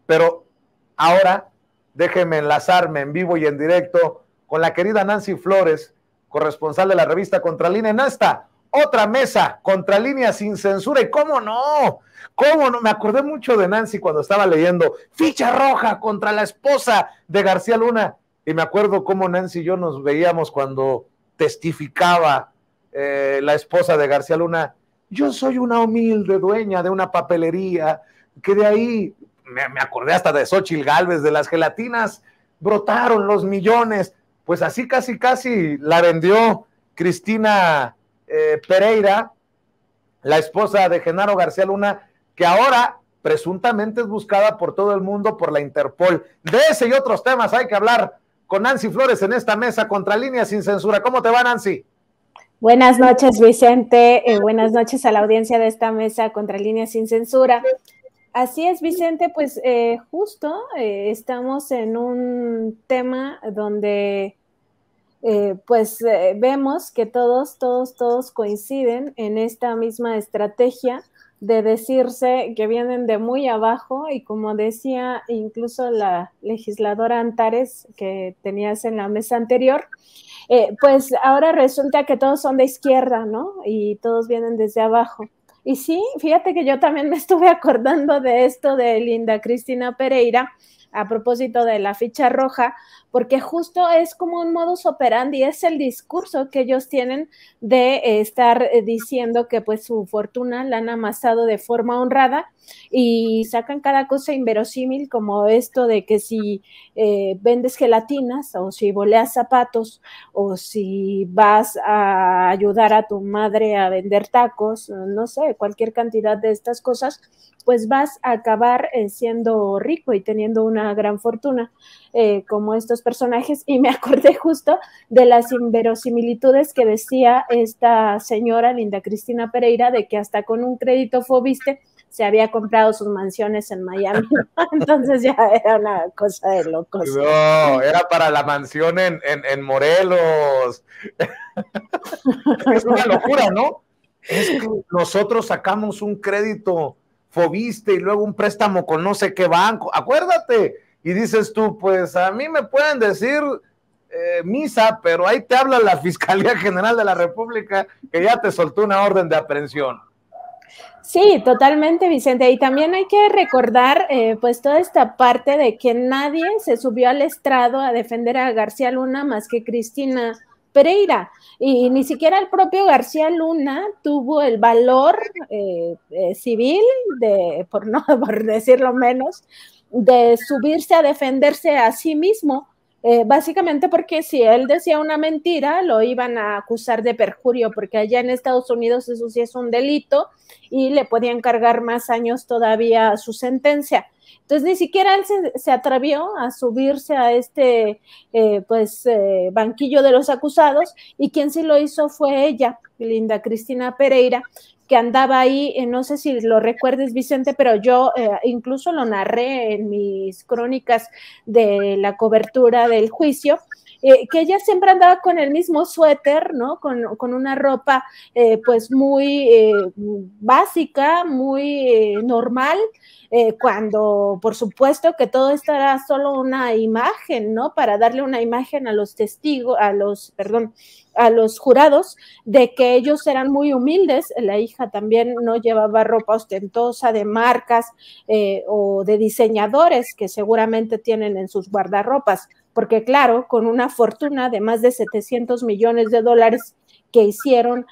Pero ahora déjenme enlazarme en vivo y en directo con la querida Nancy Flores, corresponsal de la revista Contralínea, en esta otra mesa, Contralínea sin censura. Y cómo no, me acordé mucho de Nancy cuando estaba leyendo Ficha Roja contra la esposa de García Luna, y me acuerdo cómo Nancy y yo nos veíamos cuando testificaba la esposa de García Luna. Yo soy una humilde dueña de una papelería, que de ahí me acordé hasta de Xóchitl Gálvez, de las gelatinas brotaron los millones. Pues así casi la vendió Cristina Pereira, la esposa de Genaro García Luna, que ahora presuntamente es buscada por todo el mundo por la Interpol. De ese y otros temas hay que hablar con Nancy Flores en esta mesa Contralínea sin censura. ¿Cómo te va, Nancy? Buenas noches, Vicente. Buenas noches a la audiencia de esta mesa Contralínea sin censura. Así es, Vicente, pues justo estamos en un tema donde vemos que todos coinciden en esta misma estrategia de decirse que vienen de muy abajo, y como decía incluso la legisladora Antares que tenías en la mesa anterior, pues ahora resulta que todos son de izquierda, ¿no? Y todos vienen desde abajo. Y sí, fíjate que yo también me estuve acordando de esto de Linda Cristina Pereira, a propósito de la ficha roja, porque justo es como un modus operandi, es el discurso que ellos tienen de estar diciendo que pues su fortuna la han amasado de forma honrada, y sacan cada cosa inverosímil, como esto de que si vendes gelatinas, o si boleas zapatos, o si vas a ayudar a tu madre a vender tacos, no sé, cualquier cantidad de estas cosas, pues vas a acabar siendo rico y teniendo una gran fortuna, como estos personajes. Y me acordé justo de las inverosimilitudes que decía esta señora Linda Cristina Pereira, de que hasta con un crédito Fobiste se había comprado sus mansiones en Miami. Entonces ya era una cosa de locos. No, era para la mansión en Morelos. Es una locura, ¿no? Es que nosotros sacamos un crédito Fobiste y luego un préstamo con no sé qué banco, acuérdate, y dices tú, pues a mí me pueden decir misa, pero ahí te habla la Fiscalía General de la República que ya te soltó una orden de aprehensión. Sí, totalmente, Vicente. Y también hay que recordar pues toda esta parte de que nadie se subió al estrado a defender a García Luna más que Cristina Pereira, y ni siquiera el propio García Luna tuvo el valor civil, por decirlo menos, de subirse a defenderse a sí mismo. Básicamente porque si él decía una mentira, lo iban a acusar de perjurio, porque allá en Estados Unidos eso sí es un delito y le podían cargar más años todavía a su sentencia. Entonces ni siquiera él se atrevió a subirse a este banquillo de los acusados, y quien sí lo hizo fue ella, Linda Cristina Pereira, que andaba ahí, no sé si lo recuerdes, Vicente, pero yo incluso lo narré en mis crónicas de la cobertura del juicio, que ella siempre andaba con el mismo suéter, ¿no? Con una ropa pues muy básica, muy normal, cuando por supuesto que todo esto era solo una imagen, ¿no? Para darle una imagen a los testigos, a los jurados, de que ellos eran muy humildes. La hija también no llevaba ropa ostentosa de marcas o de diseñadores que seguramente tienen en sus guardarropas, porque claro, con una fortuna de más de 700 millones de dólares que hicieron,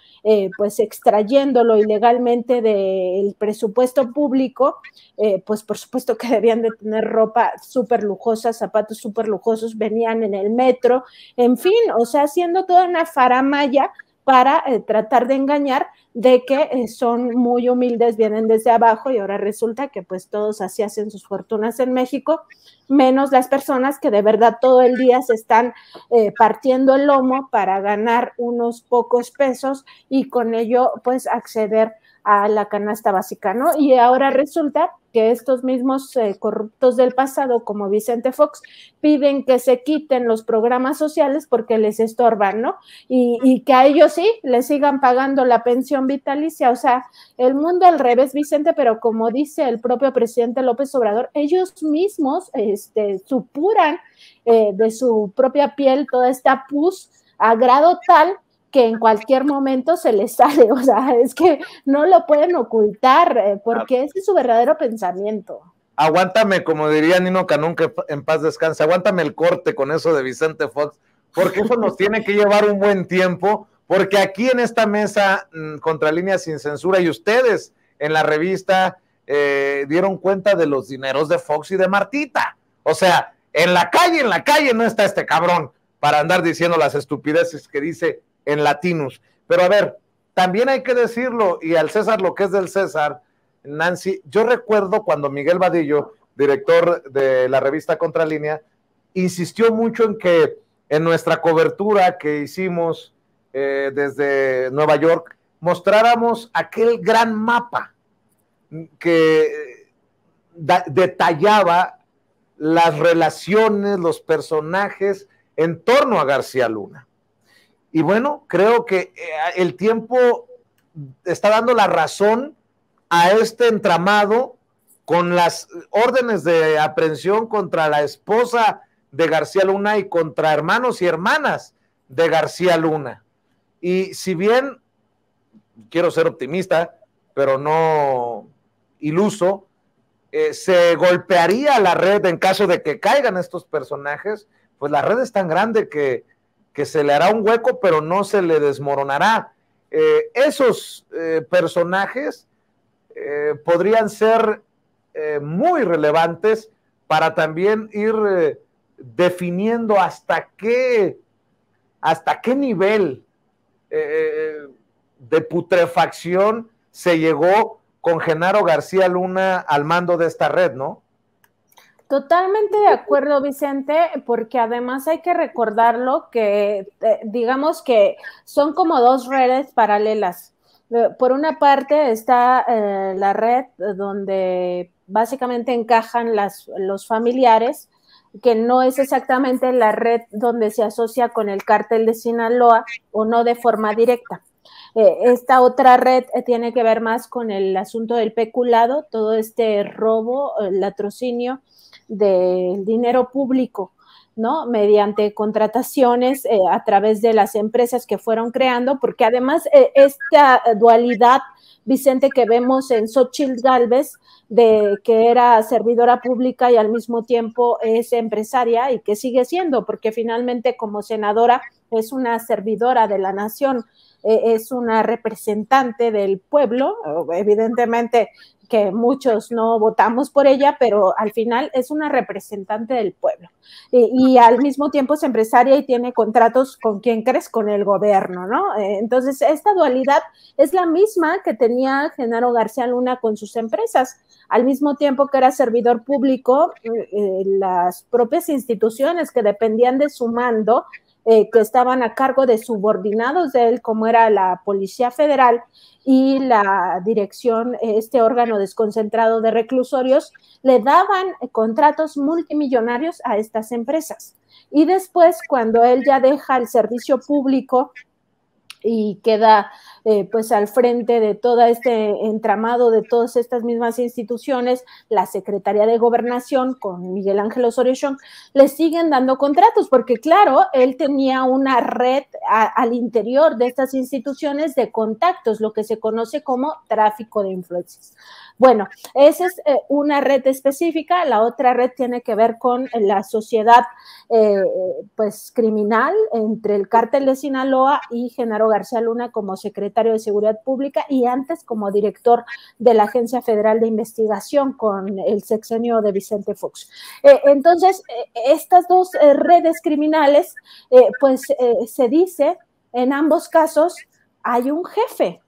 pues extrayéndolo ilegalmente del presupuesto público, pues por supuesto que debían de tener ropa súper lujosa, zapatos súper lujosos, venían en el metro, en fin, o sea, haciendo toda una faramalla para tratar de engañar de que son muy humildes, vienen desde abajo, y ahora resulta que pues todos así hacen sus fortunas en México, menos las personas que de verdad todo el día se están partiendo el lomo para ganar unos pocos pesos y con ello pues acceder a la canasta básica, ¿no? Y ahora resulta que estos mismos corruptos del pasado, como Vicente Fox, piden que se quiten los programas sociales porque les estorban, ¿no? Y que a ellos sí les sigan pagando la pensión vitalicia. O sea, el mundo al revés, Vicente, pero como dice el propio presidente López Obrador, ellos mismos supuran de su propia piel toda esta pus a grado tal que en cualquier momento se les sale, o sea, es que no lo pueden ocultar, porque ese es su verdadero pensamiento. Aguántame, como diría Nino Canún, que en paz descanse, aguántame el corte con eso de Vicente Fox, porque eso nos tiene que llevar un buen tiempo, porque aquí en esta mesa Contralínea Sin Censura y ustedes en la revista dieron cuenta de los dineros de Fox y de Martita. O sea, en la calle no está este cabrón para andar diciendo las estupideces que dice en Latinus. Pero a ver, también hay que decirlo, y al César lo que es del César, Nancy, yo recuerdo cuando Miguel Vadillo, director de la revista Contralínea, insistió mucho en que en nuestra cobertura que hicimos desde Nueva York, mostráramos aquel gran mapa que detallaba las relaciones, los personajes en torno a García Luna. Y bueno, creo que el tiempo está dando la razón a este entramado con las órdenes de aprehensión contra la esposa de García Luna y contra hermanos y hermanas de García Luna. Y si bien quiero ser optimista, pero no iluso, se golpearía la red en caso de que caigan estos personajes, pues la red es tan grande que se le hará un hueco, pero no se le desmoronará. Esos personajes podrían ser muy relevantes para también ir definiendo hasta qué nivel de putrefacción se llegó con Genaro García Luna al mando de esta red, ¿no? Totalmente de acuerdo, Vicente, porque además hay que recordarlo que digamos que son como dos redes paralelas. Por una parte está la red donde básicamente encajan los familiares, que no es exactamente la red donde se asocia con el cártel de Sinaloa o no de forma directa. Esta otra red tiene que ver más con el asunto del peculado, todo este robo, latrocinio del dinero público, ¿no? Mediante contrataciones a través de las empresas que fueron creando, porque además esta dualidad, Vicente, que vemos en Xóchitl Gálvez, de que era servidora pública y al mismo tiempo es empresaria y que sigue siendo, porque finalmente como senadora es una servidora de la nación, es una representante del pueblo, evidentemente que muchos no votamos por ella, pero al final es una representante del pueblo. Y al mismo tiempo es empresaria y tiene contratos con quien crees, con el gobierno, ¿no? Entonces, esta dualidad es la misma que tenía Genaro García Luna con sus empresas. Al mismo tiempo que era servidor público, las propias instituciones que dependían de su mando, que estaban a cargo de subordinados de él, como era la Policía Federal y la dirección, este órgano desconcentrado de reclusorios, le daban contratos multimillonarios a estas empresas. Y después, cuando él ya deja el servicio público y queda pues al frente de todo este entramado de todas estas mismas instituciones, la Secretaría de Gobernación con Miguel Ángel Osorio Chong, le siguen dando contratos, porque claro, él tenía una red al interior de estas instituciones de contactos, lo que se conoce como tráfico de influencias. Bueno, esa es una red específica. La otra red tiene que ver con la sociedad pues criminal entre el cártel de Sinaloa y Genaro García Luna como secretario de Seguridad Pública y antes como director de la Agencia Federal de Investigación con el sexenio de Vicente Fox. Entonces, estas dos redes criminales, pues se dice, en ambos casos hay un jefe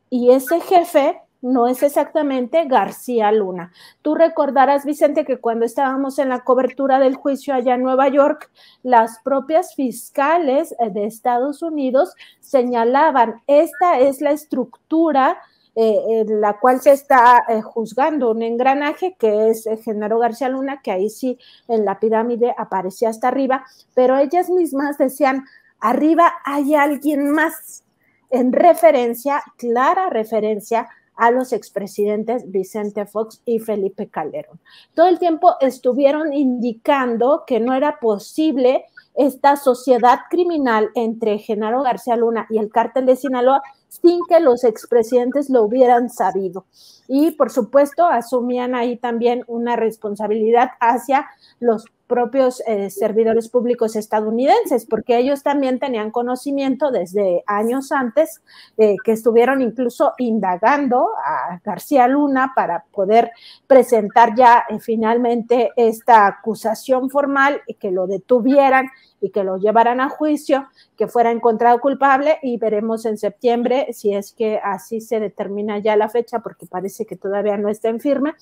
y ese jefe no es exactamente García Luna. Tú recordarás, Vicente, que cuando estábamos en la cobertura del juicio allá en Nueva York, las propias fiscales de Estados Unidos señalaban, esta es la estructura en la cual se está juzgando un engranaje que es Genaro García Luna, que ahí sí en la pirámide aparecía hasta arriba, pero ellas mismas decían, arriba hay alguien más, en referencia, clara referencia a los expresidentes Vicente Fox y Felipe Calderón. Todo el tiempo estuvieron indicando que no era posible esta sociedad criminal entre Genaro García Luna y el cártel de Sinaloa sin que los expresidentes lo hubieran sabido. Y por supuesto asumían ahí también una responsabilidad hacia los propios servidores públicos estadounidenses, porque ellos también tenían conocimiento desde años antes, que estuvieron incluso indagando a García Luna para poder presentar ya finalmente esta acusación formal y que lo detuvieran y que lo llevaran a juicio, que fuera encontrado culpable, y veremos en septiembre si es que así se determina ya la fecha, porque parece que todavía no está en firme,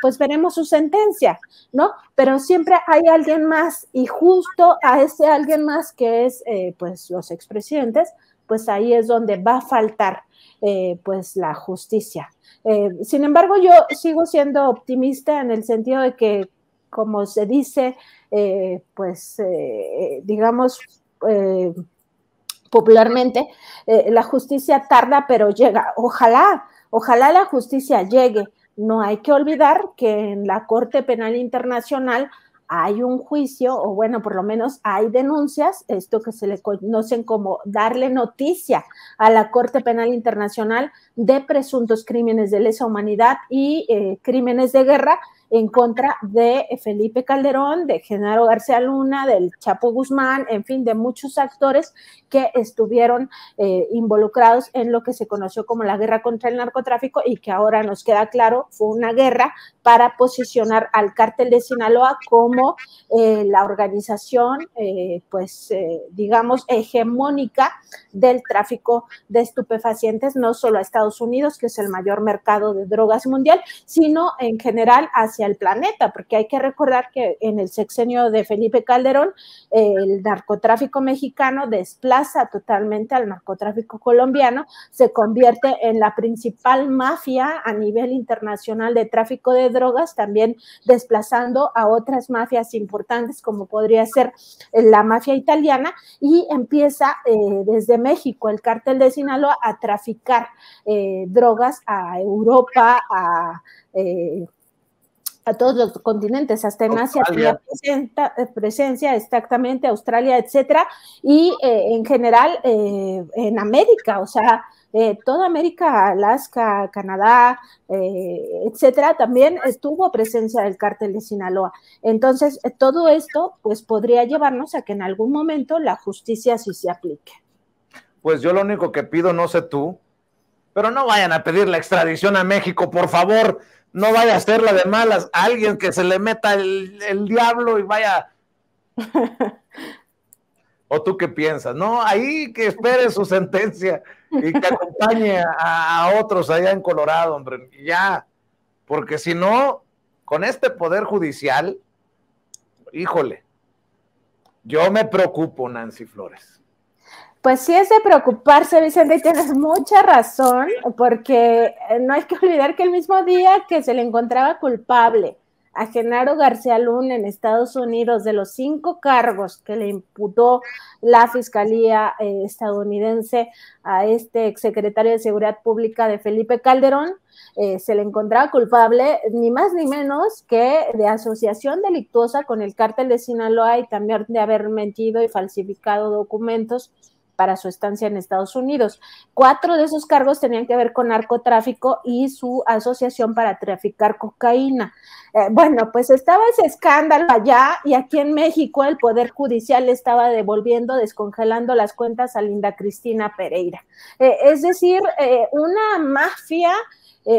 pues veremos su sentencia, ¿no? Pero siempre hay alguien más, y justo a ese alguien más que es pues los expresidentes, pues ahí es donde va a faltar pues la justicia. Sin embargo, yo sigo siendo optimista en el sentido de que, como se dice, digamos, popularmente, la justicia tarda, pero llega. Ojalá la justicia llegue. No hay que olvidar que en la Corte Penal Internacional hay un juicio, o bueno, por lo menos hay denuncias, esto que se le conocen como darle noticia a la Corte Penal Internacional de presuntos crímenes de lesa humanidad y crímenes de guerra en contra de Felipe Calderón, de Genaro García Luna, del Chapo Guzmán, en fin, de muchos actores que estuvieron involucrados en lo que se conoció como la guerra contra el narcotráfico y que ahora nos queda claro fue una guerra para posicionar al cártel de Sinaloa como la organización, digamos, hegemónica del tráfico de estupefacientes, no solo a Estados Unidos, que es el mayor mercado de drogas mundial, sino en general hacia el planeta, porque hay que recordar que en el sexenio de Felipe Calderón, el narcotráfico mexicano desplaza totalmente al narcotráfico colombiano, se convierte en la principal mafia a nivel internacional de tráfico de drogas, también desplazando a otras mafias importantes como podría ser la mafia italiana, y empieza desde México el cártel de Sinaloa a traficar drogas a Europa, a todos los continentes, hasta en Asia tenía presencia, exactamente, Australia, etcétera, y en general en América, o sea, toda América, Alaska, Canadá, etcétera, también tuvo presencia del cártel de Sinaloa. Entonces, todo esto, pues, podría llevarnos a que en algún momento la justicia sí se aplique. Pues yo lo único que pido, no sé tú, pero no vayan a pedir la extradición a México, por favor. No vaya a hacerla de malas a alguien que se le meta el diablo y vaya. ¿O tú qué piensas? No, ahí que espere su sentencia y que acompañe a otros allá en Colorado, hombre, ya, porque si no, con este poder judicial, híjole, yo me preocupo, Nancy Flores. Pues sí es de preocuparse, Vicente, y tienes mucha razón, porque no hay que olvidar que el mismo día que se le encontraba culpable a Genaro García Luna en Estados Unidos de los 5 cargos que le imputó la Fiscalía estadounidense a este exsecretario de Seguridad Pública de Felipe Calderón, se le encontraba culpable ni más ni menos que de asociación delictuosa con el cártel de Sinaloa y también de haber mentido y falsificado documentos para su estancia en Estados Unidos. 4 de esos cargos tenían que ver con narcotráfico y su asociación para traficar cocaína. Bueno, pues estaba ese escándalo allá y aquí en México el Poder Judicial estaba devolviendo, descongelando las cuentas a Linda Cristina Pereira. Es decir, una mafia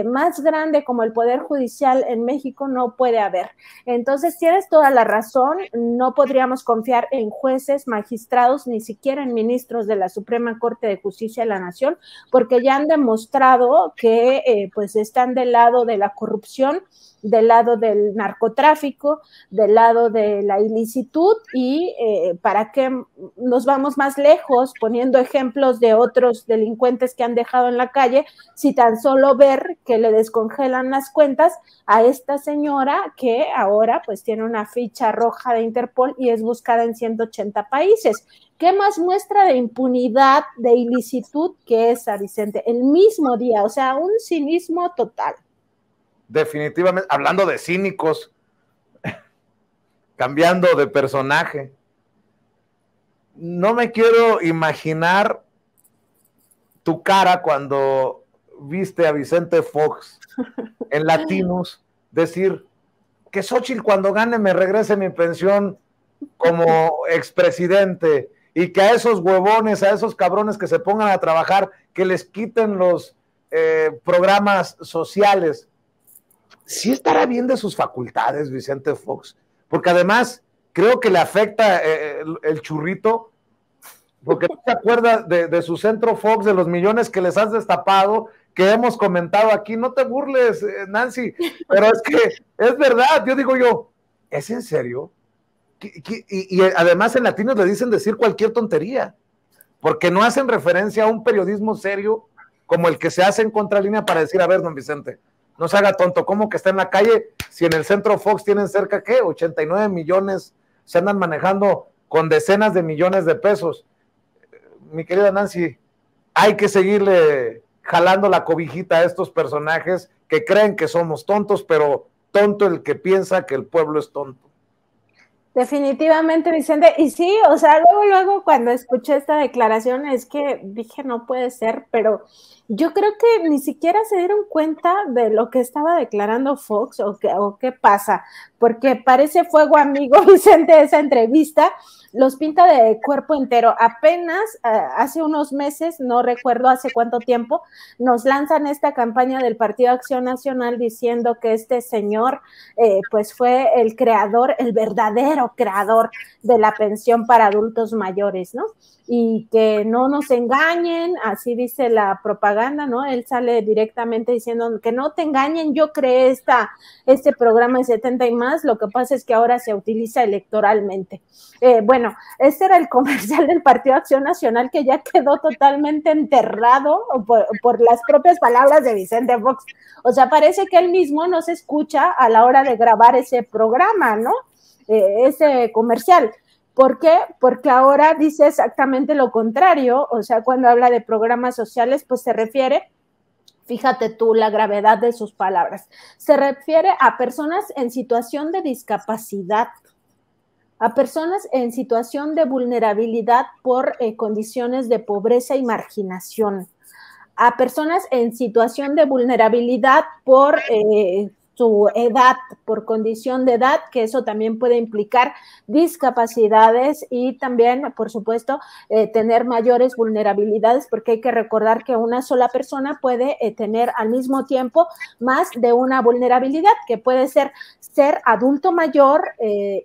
más grande como el Poder Judicial en México no puede haber. Entonces, tienes toda la razón, no podríamos confiar en jueces, magistrados, ni siquiera en ministros de la Suprema Corte de Justicia de la Nación, porque ya han demostrado que pues están del lado de la corrupción del lado del narcotráfico, del lado de la ilicitud, y para qué nos vamos más lejos poniendo ejemplos de otros delincuentes que han dejado en la calle, si tan solo ver que le descongelan las cuentas a esta señora que ahora pues tiene una ficha roja de Interpol y es buscada en 180 países. ¿Qué más muestra de impunidad, de ilicitud que esa, Vicente? El mismo día, o sea, un cinismo total. Definitivamente, hablando de cínicos, cambiando de personaje, no me quiero imaginar tu cara cuando viste a Vicente Fox en Latinos decir que Xóchitl cuando gane me regrese mi pensión como expresidente, y que a esos huevones, a esos cabrones que se pongan a trabajar, que les quiten los programas sociales. Sí estará bien de sus facultades Vicente Fox, porque además creo que le afecta el churrito, porque no te acuerdas de su centro Fox, de los millones que les has destapado, que hemos comentado aquí. No te burles, Nancy, pero es que es verdad. Yo digo ¿es en serio? Y además en Latinos le dicen decir cualquier tontería, porque no hacen referencia a un periodismo serio como el que se hace en Contralínea para decir, a ver, don Vicente, no se haga tonto, ¿cómo que está en la calle si en el centro Fox tienen cerca, ¿qué? 89 millones, se andan manejando con decenas de millones de pesos. Mi querida Nancy, hay que seguirle jalando la cobijita a estos personajes que creen que somos tontos, pero tonto el que piensa que el pueblo es tonto. Definitivamente, Vicente, y sí, o sea, luego cuando escuché esta declaración es que dije, no puede ser, pero yo creo que ni siquiera se dieron cuenta de lo que estaba declarando Fox o qué pasa, porque parece fuego amigo, Vicente, esa entrevista los pinta de cuerpo entero. Apenas hace unos meses, no recuerdo hace cuánto tiempo, nos lanzan esta campaña del Partido Acción Nacional diciendo que este señor pues fue el creador, el verdadero creador de la pensión para adultos mayores, ¿no? Y que no nos engañen, así dice la propaganda, ¿no? Él sale directamente diciendo que no te engañen, yo creé este programa de 70 y más, lo que pasa es que ahora se utiliza electoralmente. Bueno, este era el comercial del Partido Acción Nacional, que ya quedó totalmente enterrado por las propias palabras de Vicente Fox. O sea, parece que él mismo no se escucha a la hora de grabar ese programa, ¿no? Ese comercial. ¿Por qué? Porque ahora dice exactamente lo contrario. O sea, cuando habla de programas sociales, pues se refiere, fíjate tú la gravedad de sus palabras, se refiere a personas en situación de discapacidad, a personas en situación de vulnerabilidad por condiciones de pobreza y marginación, a personas en situación de vulnerabilidad por su edad, por condición de edad, que eso también puede implicar discapacidades y también, por supuesto, tener mayores vulnerabilidades, porque hay que recordar que una sola persona puede tener al mismo tiempo más de una vulnerabilidad, que puede ser adulto mayor,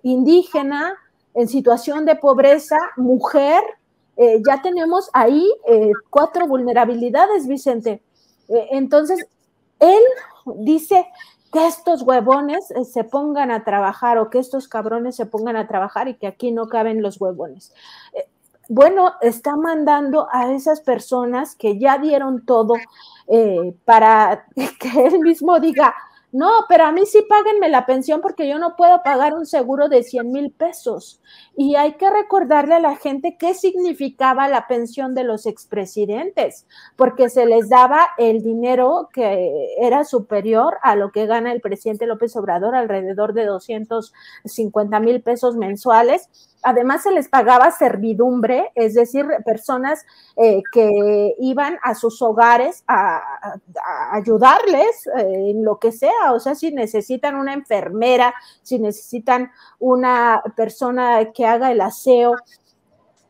indígena, en situación de pobreza, mujer. Ya tenemos ahí 4 vulnerabilidades, Vicente. Entonces, él dice que estos huevones se pongan a trabajar, o que estos cabrones se pongan a trabajar, y que aquí no caben los huevones. Bueno, está mandando a esas personas que ya dieron todo para que él mismo diga, no, pero a mí sí páguenme la pensión porque yo no puedo pagar un seguro de 100,000 pesos. Y hay que recordarle a la gente qué significaba la pensión de los expresidentes, porque se les daba el dinero que era superior a lo que gana el presidente López Obrador, alrededor de 250,000 pesos mensuales. Además se les pagaba servidumbre, es decir, personas que iban a sus hogares a ayudarles en lo que sea. O sea, si necesitan una enfermera, si necesitan una persona que haga el aseo,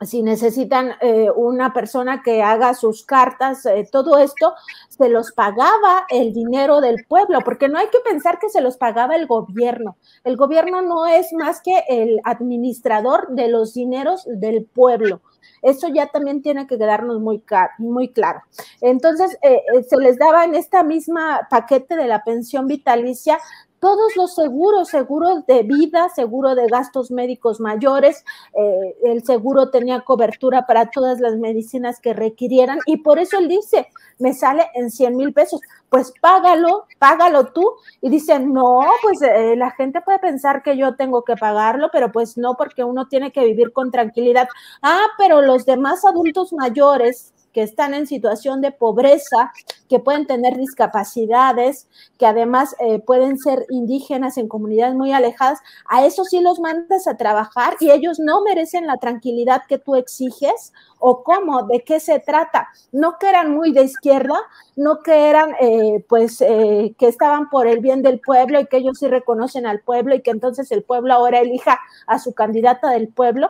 si necesitan una persona que haga sus cartas, todo esto se los pagaba el dinero del pueblo, porque no hay que pensar que se los pagaba el gobierno. El gobierno no es más que el administrador de los dineros del pueblo. Eso ya también tiene que quedarnos muy claro. Entonces, se les daba en esta misma paquete de la pensión vitalicia todos los seguros, seguro de vida, seguro de gastos médicos mayores, el seguro tenía cobertura para todas las medicinas que requirieran, y por eso él dice, me sale en 100,000 pesos, pues págalo tú, y dicen, no, pues la gente puede pensar que yo tengo que pagarlo, pero pues no, porque uno tiene que vivir con tranquilidad. Pero los demás adultos mayores que están en situación de pobreza, que pueden tener discapacidades, que además pueden ser indígenas en comunidades muy alejadas, a esos sí los mandas a trabajar y ellos no merecen la tranquilidad que tú exiges, o cómo, de qué se trata. No que eran muy de izquierda, no que eran que estaban por el bien del pueblo y que ellos sí reconocen al pueblo y que entonces el pueblo ahora elija a su candidata del pueblo,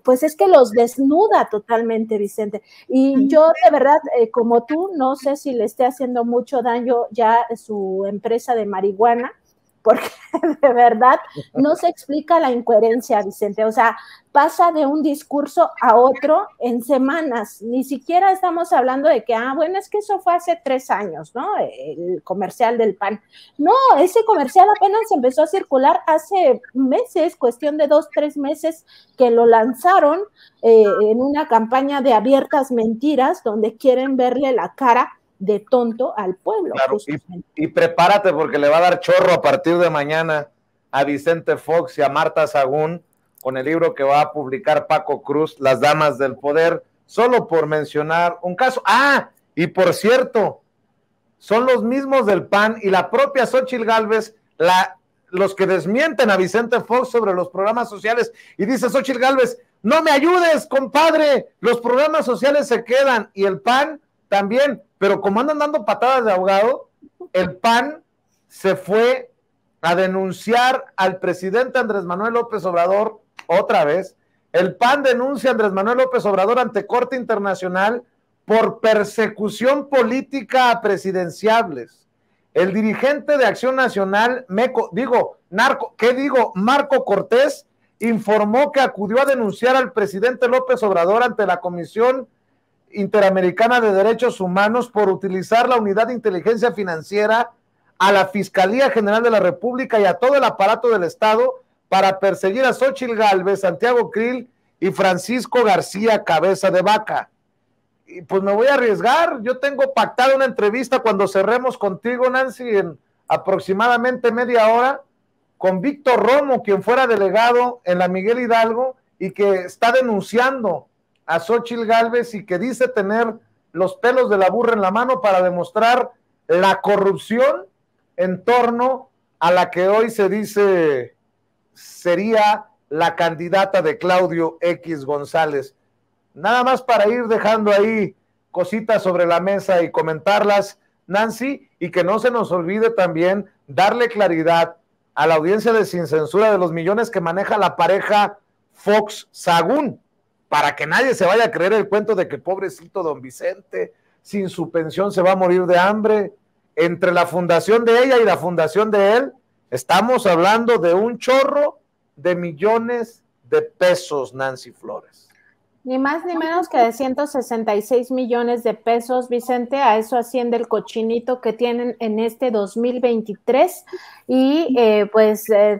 pues es que los desnuda totalmente, Vicente. Y yo de verdad, como tú, no sé si le esté haciendo mucho daño ya su empresa de marihuana, porque de verdad no se explica la incoherencia, Vicente. O sea, pasa de un discurso a otro en semanas. Ni siquiera estamos hablando de que, bueno, es que eso fue hace 3 años, ¿no? El comercial del PAN. No, ese comercial apenas empezó a circular hace meses, cuestión de 2, 3 meses que lo lanzaron en una campaña de abiertas mentiras donde quieren verle la cara de tonto al pueblo. Claro, y prepárate porque le va a dar chorro a partir de mañana a Vicente Fox y a Marta Sagún con el libro que va a publicar Paco Cruz, Las Damas del Poder, solo por mencionar un caso. Y por cierto, son los mismos del PAN y la propia Xóchitl Gálvez, los que desmienten a Vicente Fox sobre los programas sociales, y dice Xóchitl Gálvez, no me ayudes, compadre, los programas sociales se quedan, y el PAN también, pero como andan dando patadas de ahogado, el PAN se fue a denunciar al presidente Andrés Manuel López Obrador otra vez. El PAN denuncia a Andrés Manuel López Obrador ante Corte Internacional por persecución política a presidenciables. El dirigente de Acción Nacional, Marco Cortés, informó que acudió a denunciar al presidente López Obrador ante la Comisión Interamericana de Derechos Humanos por utilizar la Unidad de Inteligencia Financiera, a la Fiscalía General de la República y a todo el aparato del Estado para perseguir a Xóchitl Gálvez, Santiago Krill y Francisco García Cabeza de Vaca. Y pues me voy a arriesgar, yo tengo pactada una entrevista cuando cerremos contigo, Nancy, en aproximadamente media hora, con Víctor Romo, quien fuera delegado en la Miguel Hidalgo y que está denunciando a Xóchitl Gálvez y que dice tener los pelos de la burra en la mano para demostrar la corrupción en torno a la que hoy se dice sería la candidata de Claudio X González. Nada más para ir dejando ahí cositas sobre la mesa y comentarlas, Nancy, y que no se nos olvide también darle claridad a la audiencia de Sin Censura de los millones que maneja la pareja Fox Sagún, para que nadie se vaya a creer el cuento de que pobrecito don Vicente, sin su pensión se va a morir de hambre. Entre la fundación de ella y la fundación de él, estamos hablando de un chorro de millones de pesos, Nancy Flores. Ni más ni menos que de 166 millones de pesos, Vicente. A eso asciende el cochinito que tienen en este 2023. Y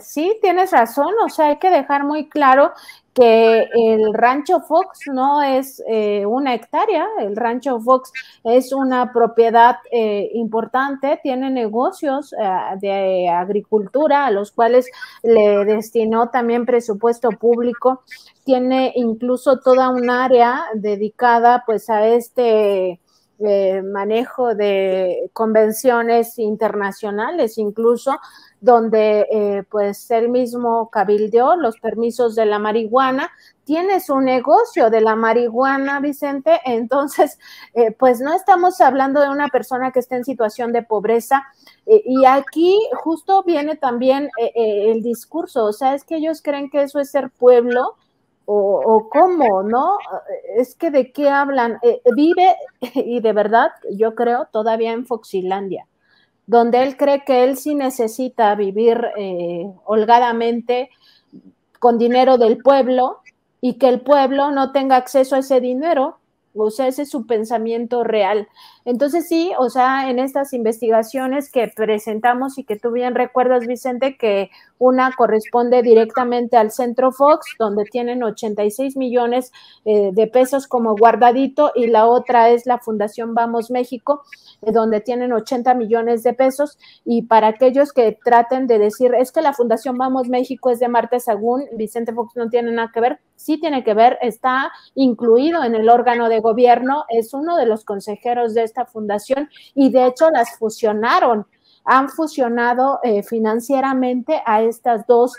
sí, tienes razón, o sea, hay que dejar muy claro que el Rancho Fox no es una hectárea, el Rancho Fox es una propiedad importante, tiene negocios de agricultura a los cuales le destinó también presupuesto público, tiene incluso toda un área dedicada pues a este manejo de convenciones internacionales, incluso donde pues él mismo cabildeó los permisos de la marihuana, tiene su negocio de la marihuana, Vicente. Entonces pues no estamos hablando de una persona que esté en situación de pobreza, y aquí justo viene también el discurso, o sea, es que ellos creen que eso es ser pueblo, o cómo, ¿no? Es que de qué hablan, vive, y de verdad, yo creo, todavía en Foxilandia, donde él cree que él sí necesita vivir holgadamente con dinero del pueblo y que el pueblo no tenga acceso a ese dinero. O sea, ese es su pensamiento real. Entonces sí, o sea, en estas investigaciones que presentamos y que tú bien recuerdas, Vicente, que una corresponde directamente al Centro Fox, donde tienen 86 millones de pesos como guardadito, y la otra es la Fundación Vamos México, donde tienen 80 millones de pesos. Y para aquellos que traten de decir, es que la Fundación Vamos México es de Marta Sagún, Vicente Fox no tiene nada que ver, sí tiene que ver, está incluido en el órgano de gobierno, es uno de los consejeros de esta fundación y de hecho las fusionaron, han fusionado financieramente a estas dos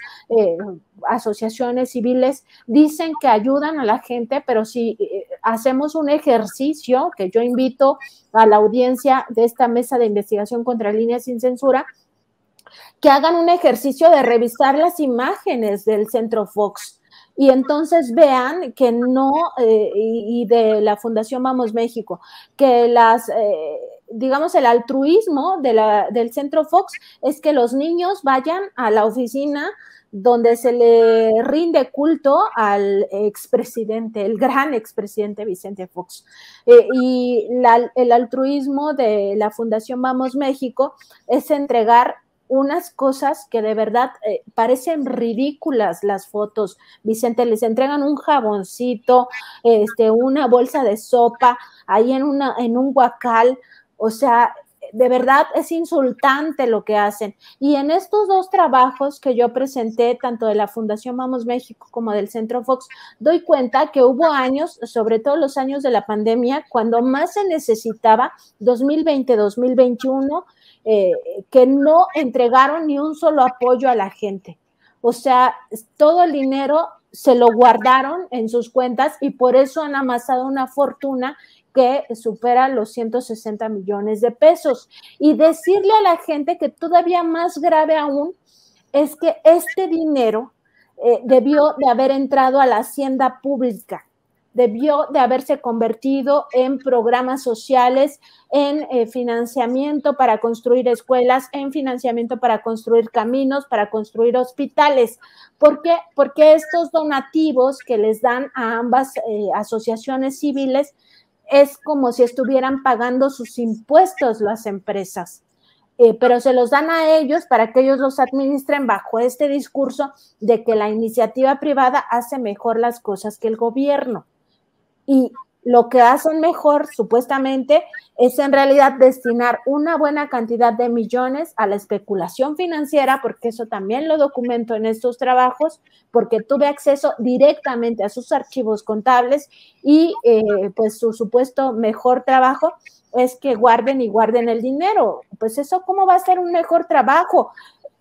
asociaciones civiles, dicen que ayudan a la gente, pero si hacemos un ejercicio que yo invito a la audiencia de esta mesa de investigación contra líneas sin censura, que hagan un ejercicio de revisar las imágenes del Centro Fox y entonces vean que no, y de la Fundación Vamos México, que digamos, el altruismo del Centro Fox es que los niños vayan a la oficina donde se le rinde culto al expresidente, el gran expresidente Vicente Fox. Y el altruismo de la Fundación Vamos México es entregar unas cosas que de verdad parecen ridículas las fotos, Vicente, les entregan un jaboncito, una bolsa de sopa, ahí en un guacal, o sea, de verdad es insultante lo que hacen. Y en estos dos trabajos que yo presenté, tanto de la Fundación Vamos México como del Centro Fox, doy cuenta que hubo años, sobre todo los años de la pandemia, cuando más se necesitaba, 2020, 2021, que no entregaron ni un solo apoyo a la gente. O sea, todo el dinero se lo guardaron en sus cuentas y por eso han amasado una fortuna que supera los 160 millones de pesos. Y decirle a la gente que todavía más grave aún es que este dinero debió de haber entrado a la hacienda pública, debió de haberse convertido en programas sociales, en financiamiento para construir escuelas, en financiamiento para construir caminos, para construir hospitales. ¿Por qué? Porque estos donativos que les dan a ambas asociaciones civiles es como si estuvieran pagando sus impuestos las empresas. Pero se los dan a ellos para que ellos los administren bajo este discurso de que la iniciativa privada hace mejor las cosas que el gobierno. Y lo que hacen mejor, supuestamente, es en realidad destinar una buena cantidad de millones a la especulación financiera, porque eso también lo documento en estos trabajos, porque tuve acceso directamente a sus archivos contables y pues su supuesto mejor trabajo es que guarden y guarden el dinero. Pues eso, ¿cómo va a ser un mejor trabajo?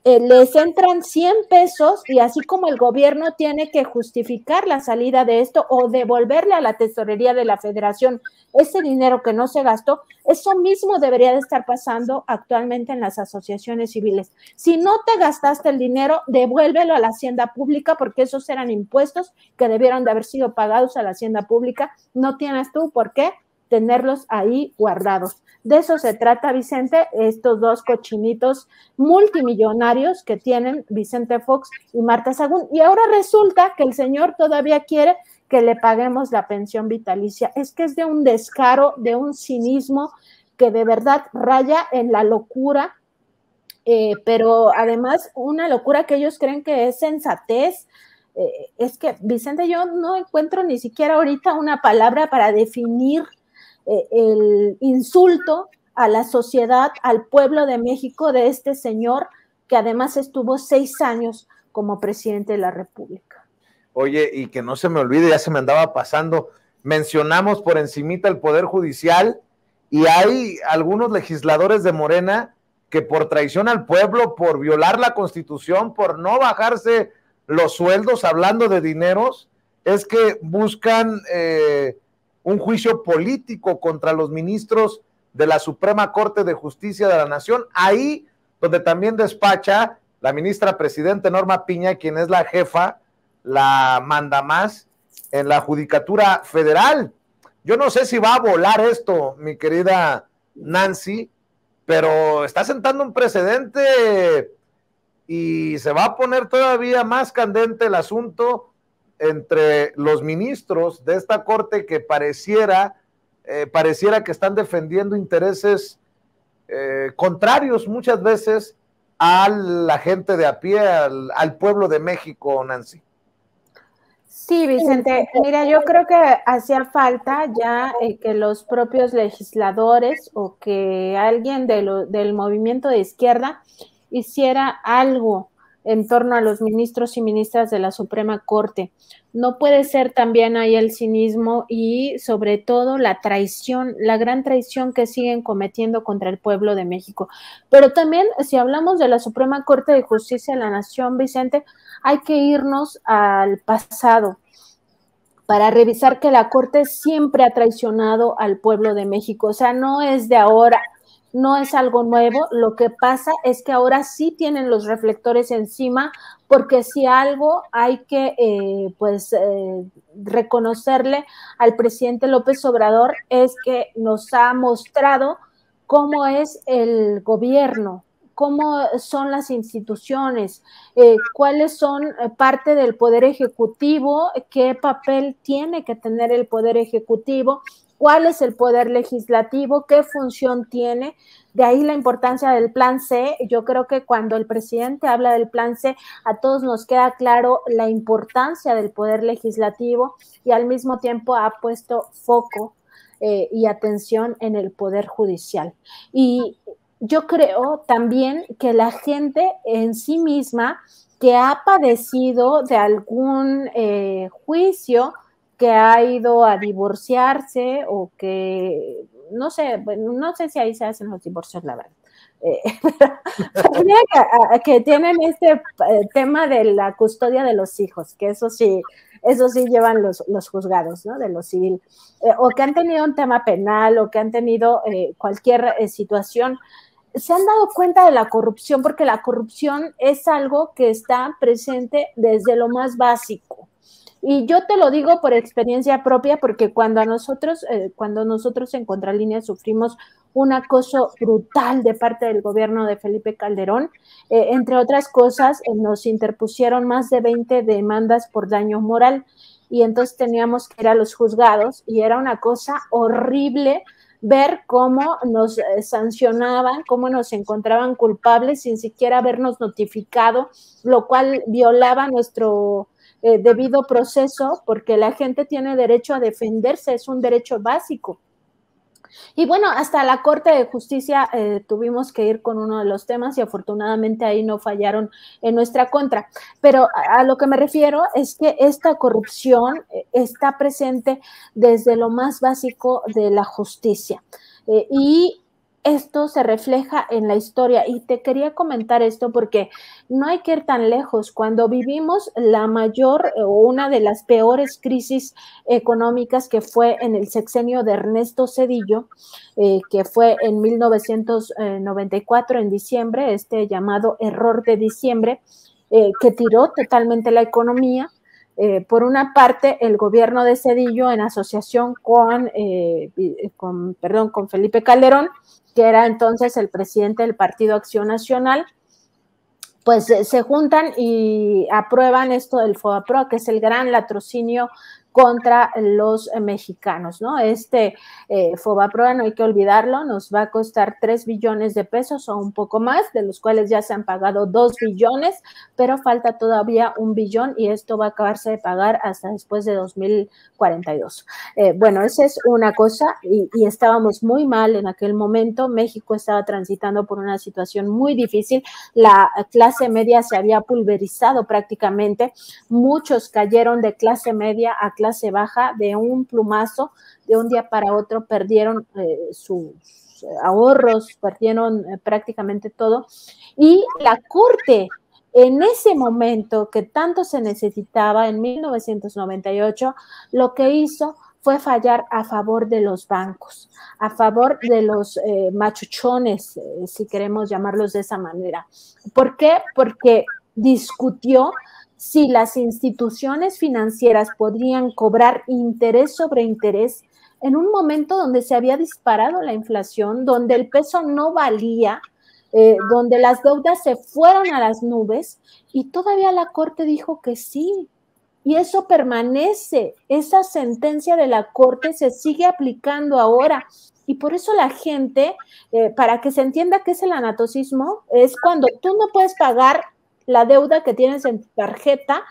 Les entran 100 pesos y así como el gobierno tiene que justificar la salida de esto o devolverle a la tesorería de la federación ese dinero que no se gastó, eso mismo debería de estar pasando actualmente en las asociaciones civiles. Si no te gastaste el dinero, devuélvelo a la hacienda pública porque esos eran impuestos que debieron de haber sido pagados a la hacienda pública. No tienes tú por qué tenerlos ahí guardados. De eso se trata, Vicente, estos dos cochinitos multimillonarios que tienen Vicente Fox y Marta Sagún. Y ahora resulta que el señor todavía quiere que le paguemos la pensión vitalicia. Es que es de un descaro, de un cinismo que de verdad raya en la locura, pero además una locura que ellos creen que es sensatez. Es que, Vicente, yo no encuentro ni siquiera ahorita una palabra para definir el insulto a la sociedad, al pueblo de México de este señor que además estuvo 6 años como presidente de la República. Oye, y que no se me olvide, ya se me andaba pasando, mencionamos por encimita el Poder Judicial y hay algunos legisladores de Morena que por traición al pueblo, por violar la Constitución, por no bajarse los sueldos, hablando de dineros, es que buscan un juicio político contra los ministros de la Suprema Corte de Justicia de la Nación, ahí donde también despacha la ministra presidente Norma Piña, quien es la jefa, la mandamás en la Judicatura Federal. Yo no sé si va a volar esto, mi querida Nancy, pero está sentando un precedente y se va a poner todavía más candente el asunto entre los ministros de esta corte que pareciera pareciera que están defendiendo intereses contrarios muchas veces a la gente de a pie, al pueblo de México, Nancy. Sí, Vicente, mira, yo creo que hacía falta ya que los propios legisladores o que alguien del movimiento de izquierda hiciera algo en torno a los ministros y ministras de la Suprema Corte. No puede ser también ahí el cinismo y sobre todo la traición, la gran traición que siguen cometiendo contra el pueblo de México. Pero también, si hablamos de la Suprema Corte de Justicia de la Nación, Vicente, hay que irnos al pasado para revisar que la Corte siempre ha traicionado al pueblo de México. O sea, no es de ahora, no es algo nuevo. Lo que pasa es que ahora sí tienen los reflectores encima, porque si algo hay que reconocerle al presidente López Obrador es que nos ha mostrado cómo es el gobierno, cómo son las instituciones, cuáles son parte del poder ejecutivo, qué papel tiene que tener el poder ejecutivo, cuál es el poder legislativo, qué función tiene. De ahí la importancia del plan C. Yo creo que cuando el presidente habla del plan C, a todos nos queda claro la importancia del poder legislativo y al mismo tiempo ha puesto foco y atención en el poder judicial. Y yo creo también que la gente en sí misma que ha padecido de algún juicio, que ha ido a divorciarse o que, no sé, bueno, no sé si ahí se hacen los divorcios, la verdad. Pero que tienen este tema de la custodia de los hijos, que eso sí llevan los juzgados, ¿no? De lo civil, o que han tenido un tema penal o que han tenido cualquier situación, se han dado cuenta de la corrupción, porque la corrupción es algo que está presente desde lo más básico. Y yo te lo digo por experiencia propia, porque cuando nosotros en Contralínea sufrimos un acoso brutal de parte del gobierno de Felipe Calderón, entre otras cosas, nos interpusieron más de 20 demandas por daño moral, y entonces teníamos que ir a los juzgados, y era una cosa horrible ver cómo nos sancionaban, cómo nos encontraban culpables sin siquiera habernos notificado, lo cual violaba nuestro debido proceso, porque la gente tiene derecho a defenderse, es un derecho básico. Y bueno, hasta la Corte de Justicia tuvimos que ir con uno de los temas y afortunadamente ahí no fallaron en nuestra contra. Pero a lo que me refiero es que esta corrupción está presente desde lo más básico de la justicia. Y esto se refleja en la historia, y te quería comentar esto porque no hay que ir tan lejos. Cuando vivimos la mayor o una de las peores crisis económicas, que fue en el sexenio de Ernesto Zedillo, que fue en 1994, en diciembre, este llamado error de diciembre, que tiró totalmente la economía. Por una parte, el gobierno de Zedillo, en asociación con Felipe Calderón, que era entonces el presidente del Partido Acción Nacional, pues se juntan y aprueban esto del FOBAPROA, que es el gran latrocinio contra los mexicanos, ¿no? FOBAPROA, no hay que olvidarlo, nos va a costar 3 billones de pesos o un poco más, de los cuales ya se han pagado 2 billones, pero falta todavía 1 billón y esto va a acabarse de pagar hasta después de 2042. Bueno, esa es una cosa y estábamos muy mal en aquel momento. México estaba transitando por una situación muy difícil, la clase media se había pulverizado prácticamente, muchos cayeron de clase media a clase baja de un plumazo, de un día para otro perdieron sus ahorros, perdieron prácticamente todo, y la Corte en ese momento que tanto se necesitaba, en 1998, lo que hizo fue fallar a favor de los bancos, a favor de los machuchones, si queremos llamarlos de esa manera. ¿Por qué? Porque discutió si las instituciones financieras podrían cobrar interés sobre interés en un momento donde se había disparado la inflación, donde el peso no valía, donde las deudas se fueron a las nubes, y todavía la Corte dijo que sí. y eso permanece, esa sentencia de la Corte se sigue aplicando ahora, y por eso la gente, para que se entienda qué es el anatocismo, es cuando tú no puedes pagar la deuda que tienes en tu tarjeta,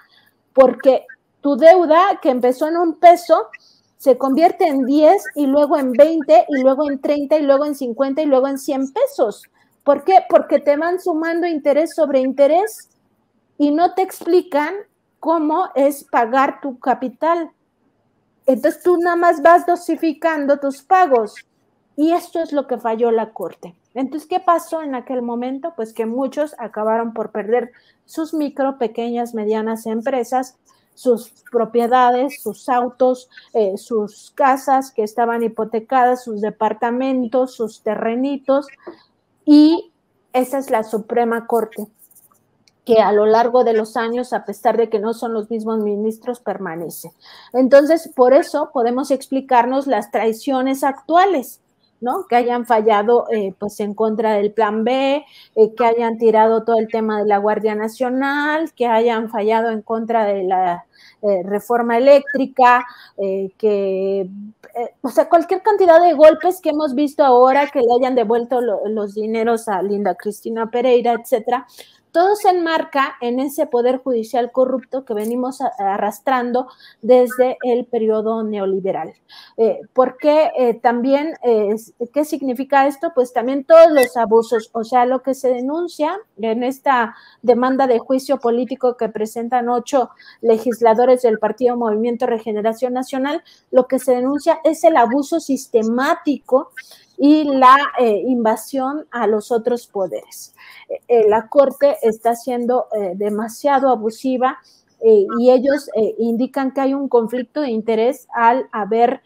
porque tu deuda que empezó en 1 peso se convierte en 10 y luego en 20 y luego en 30 y luego en 50 y luego en 100 pesos. ¿Por qué? Porque te van sumando interés sobre interés y no te explican cómo es pagar tu capital. Entonces tú nada más vas dosificando tus pagos y esto es lo que falló la Corte. Entonces, ¿qué pasó en aquel momento? Pues que muchos acabaron por perder sus micro, pequeñas, medianas empresas, sus propiedades, sus autos, sus casas que estaban hipotecadas, sus departamentos, sus terrenitos, y esa es la Suprema Corte, que a lo largo de los años, a pesar de que no son los mismos ministros, permanece. Entonces, por eso podemos explicarnos las traiciones actuales, ¿no? Que hayan fallado pues en contra del Plan B, que hayan tirado todo el tema de la Guardia Nacional, que hayan fallado en contra de la reforma eléctrica, o sea, cualquier cantidad de golpes que hemos visto ahora, que le hayan devuelto los dineros a Linda Cristina Pereira, etcétera. Todo se enmarca en ese poder judicial corrupto que venimos arrastrando desde el periodo neoliberal. Porque también, ¿qué significa esto? Pues también todos los abusos, o sea, lo que se denuncia en esta demanda de juicio político que presentan 8 legisladores del Partido Movimiento Regeneración Nacional, lo que se denuncia es el abuso sistemático y la invasión a los otros poderes. La Corte está siendo demasiado abusiva y ellos indican que hay un conflicto de interés al haber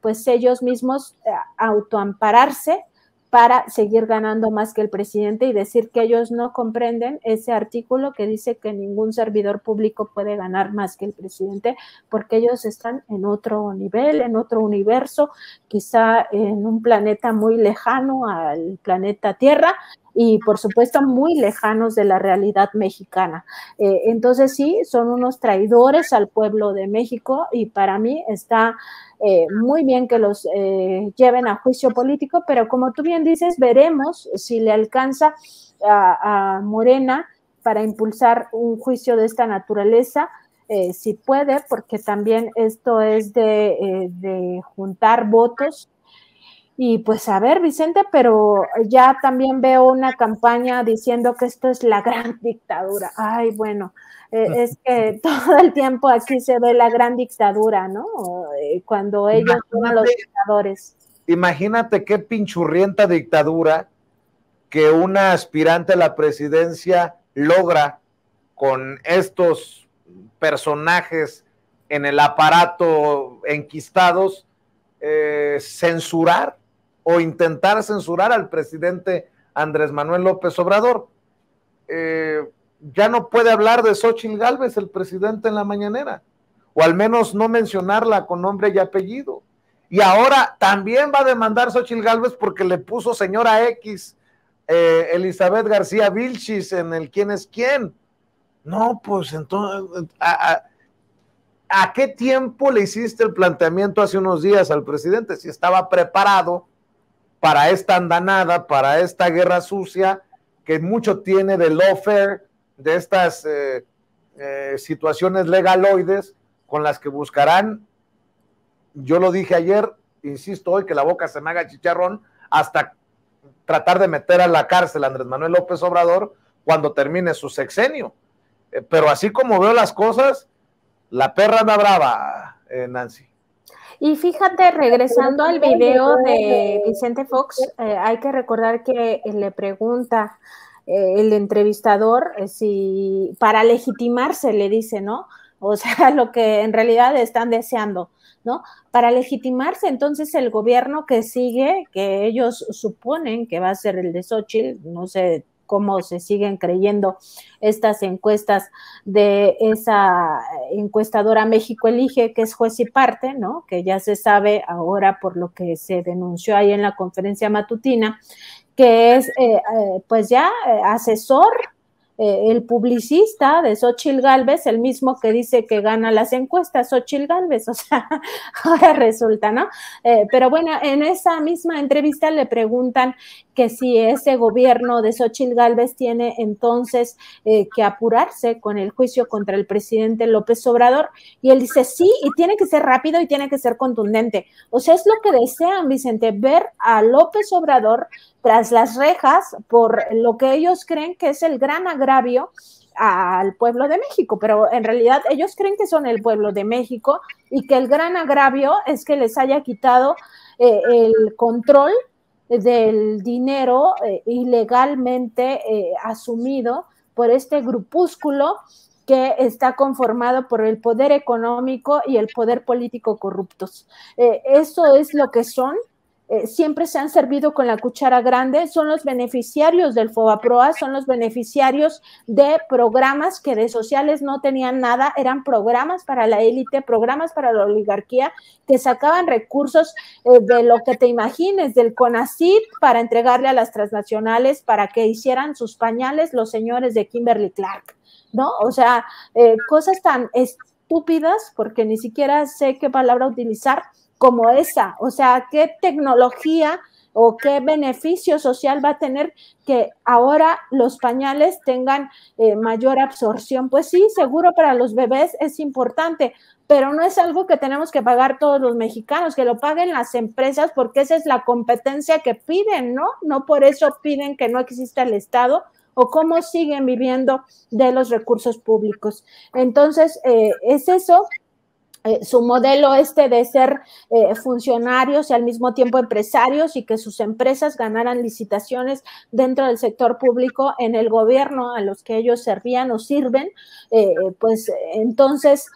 pues ellos mismos autoampararse para seguir ganando más que el presidente y decir que ellos no comprenden ese artículo que dice que ningún servidor público puede ganar más que el presidente, porque ellos están en otro nivel, en otro universo, quizá en un planeta muy lejano al planeta Tierra, y por supuesto muy lejanos de la realidad mexicana. Entonces sí, son unos traidores al pueblo de México, y para mí está muy bien que los lleven a juicio político, pero como tú bien dices, veremos si le alcanza a Morena para impulsar un juicio de esta naturaleza, si puede, porque también esto es de juntar votos. Y pues a ver, Vicente, pero ya también veo una campaña diciendo que esto es la gran dictadura. Ay, bueno, es que todo el tiempo aquí se ve la gran dictadura, ¿no? Cuando ellos fueron los dictadores. Imagínate qué pinchurrienta dictadura que una aspirante a la presidencia logra con estos personajes en el aparato enquistados, censurar o intentar censurar al presidente Andrés Manuel López Obrador. Ya no puede hablar de Xóchitl Gálvez el presidente en la mañanera, o al menos no mencionarla con nombre y apellido. Y ahora también va a demandar Xóchitl Gálvez porque le puso señora X, Elizabeth García Vilchis, en el quién es quién. No, pues entonces, ¿a qué tiempo le hiciste el planteamiento hace unos días al presidente? Si estaba preparado para esta andanada, para esta guerra sucia, que mucho tiene de lawfare, de estas situaciones legaloides con las que buscarán, yo lo dije ayer, insisto hoy, que la boca se me haga chicharrón, hasta tratar de meter a la cárcel a Andrés Manuel López Obrador cuando termine su sexenio. Pero así como veo las cosas, la perra anda brava, Nancy. Y fíjate, regresando al video de Vicente Fox, hay que recordar que le pregunta el entrevistador si para legitimarse, le dice, ¿no? O sea, lo que en realidad están deseando, ¿no? Para legitimarse, entonces el gobierno que sigue, que ellos suponen que va a ser el de Xóchitl, no sé cómo se siguen creyendo estas encuestas de esa encuestadora México Elige, que es juez y parte, ¿no? Que ya se sabe ahora por lo que se denunció ahí en la conferencia matutina, que es pues ya asesor el publicista de Xóchitl Gálvez, el mismo que dice que gana las encuestas, Xóchitl Gálvez, o sea, ahora resulta, ¿no? Pero bueno, en esa misma entrevista le preguntan que si ese gobierno de Xóchitl Gálvez tiene entonces que apurarse con el juicio contra el presidente López Obrador, y él dice sí, y tiene que ser rápido y tiene que ser contundente. O sea, es lo que desean, Vicente, ver a López Obrador tras las rejas por lo que ellos creen que es el gran agravio al pueblo de México, pero en realidad ellos creen que son el pueblo de México y que el gran agravio es que les haya quitado el control del dinero ilegalmente asumido por este grupúsculo que está conformado por el poder económico y el poder político corruptos. Eso es lo que son. Siempre se han servido con la cuchara grande, son los beneficiarios del FOBAPROA, son los beneficiarios de programas que de sociales no tenían nada, eran programas para la élite, programas para la oligarquía, que sacaban recursos de lo que te imagines, del CONACYT para entregarle a las transnacionales para que hicieran sus pañales los señores de Kimberly Clark, ¿no? O sea, cosas tan estúpidas, porque ni siquiera sé qué palabra utilizar, como esa. O sea, ¿qué tecnología o qué beneficio social va a tener que ahora los pañales tengan mayor absorción? Pues sí, seguro para los bebés es importante, pero no es algo que tenemos que pagar todos los mexicanos, que lo paguen las empresas, porque esa es la competencia que piden, ¿no? No por eso piden que no exista el Estado, o cómo siguen viviendo de los recursos públicos. Entonces, es eso. Su modelo de ser funcionarios y al mismo tiempo empresarios, y que sus empresas ganaran licitaciones dentro del sector público en el gobierno a los que ellos servían o sirven, pues entonces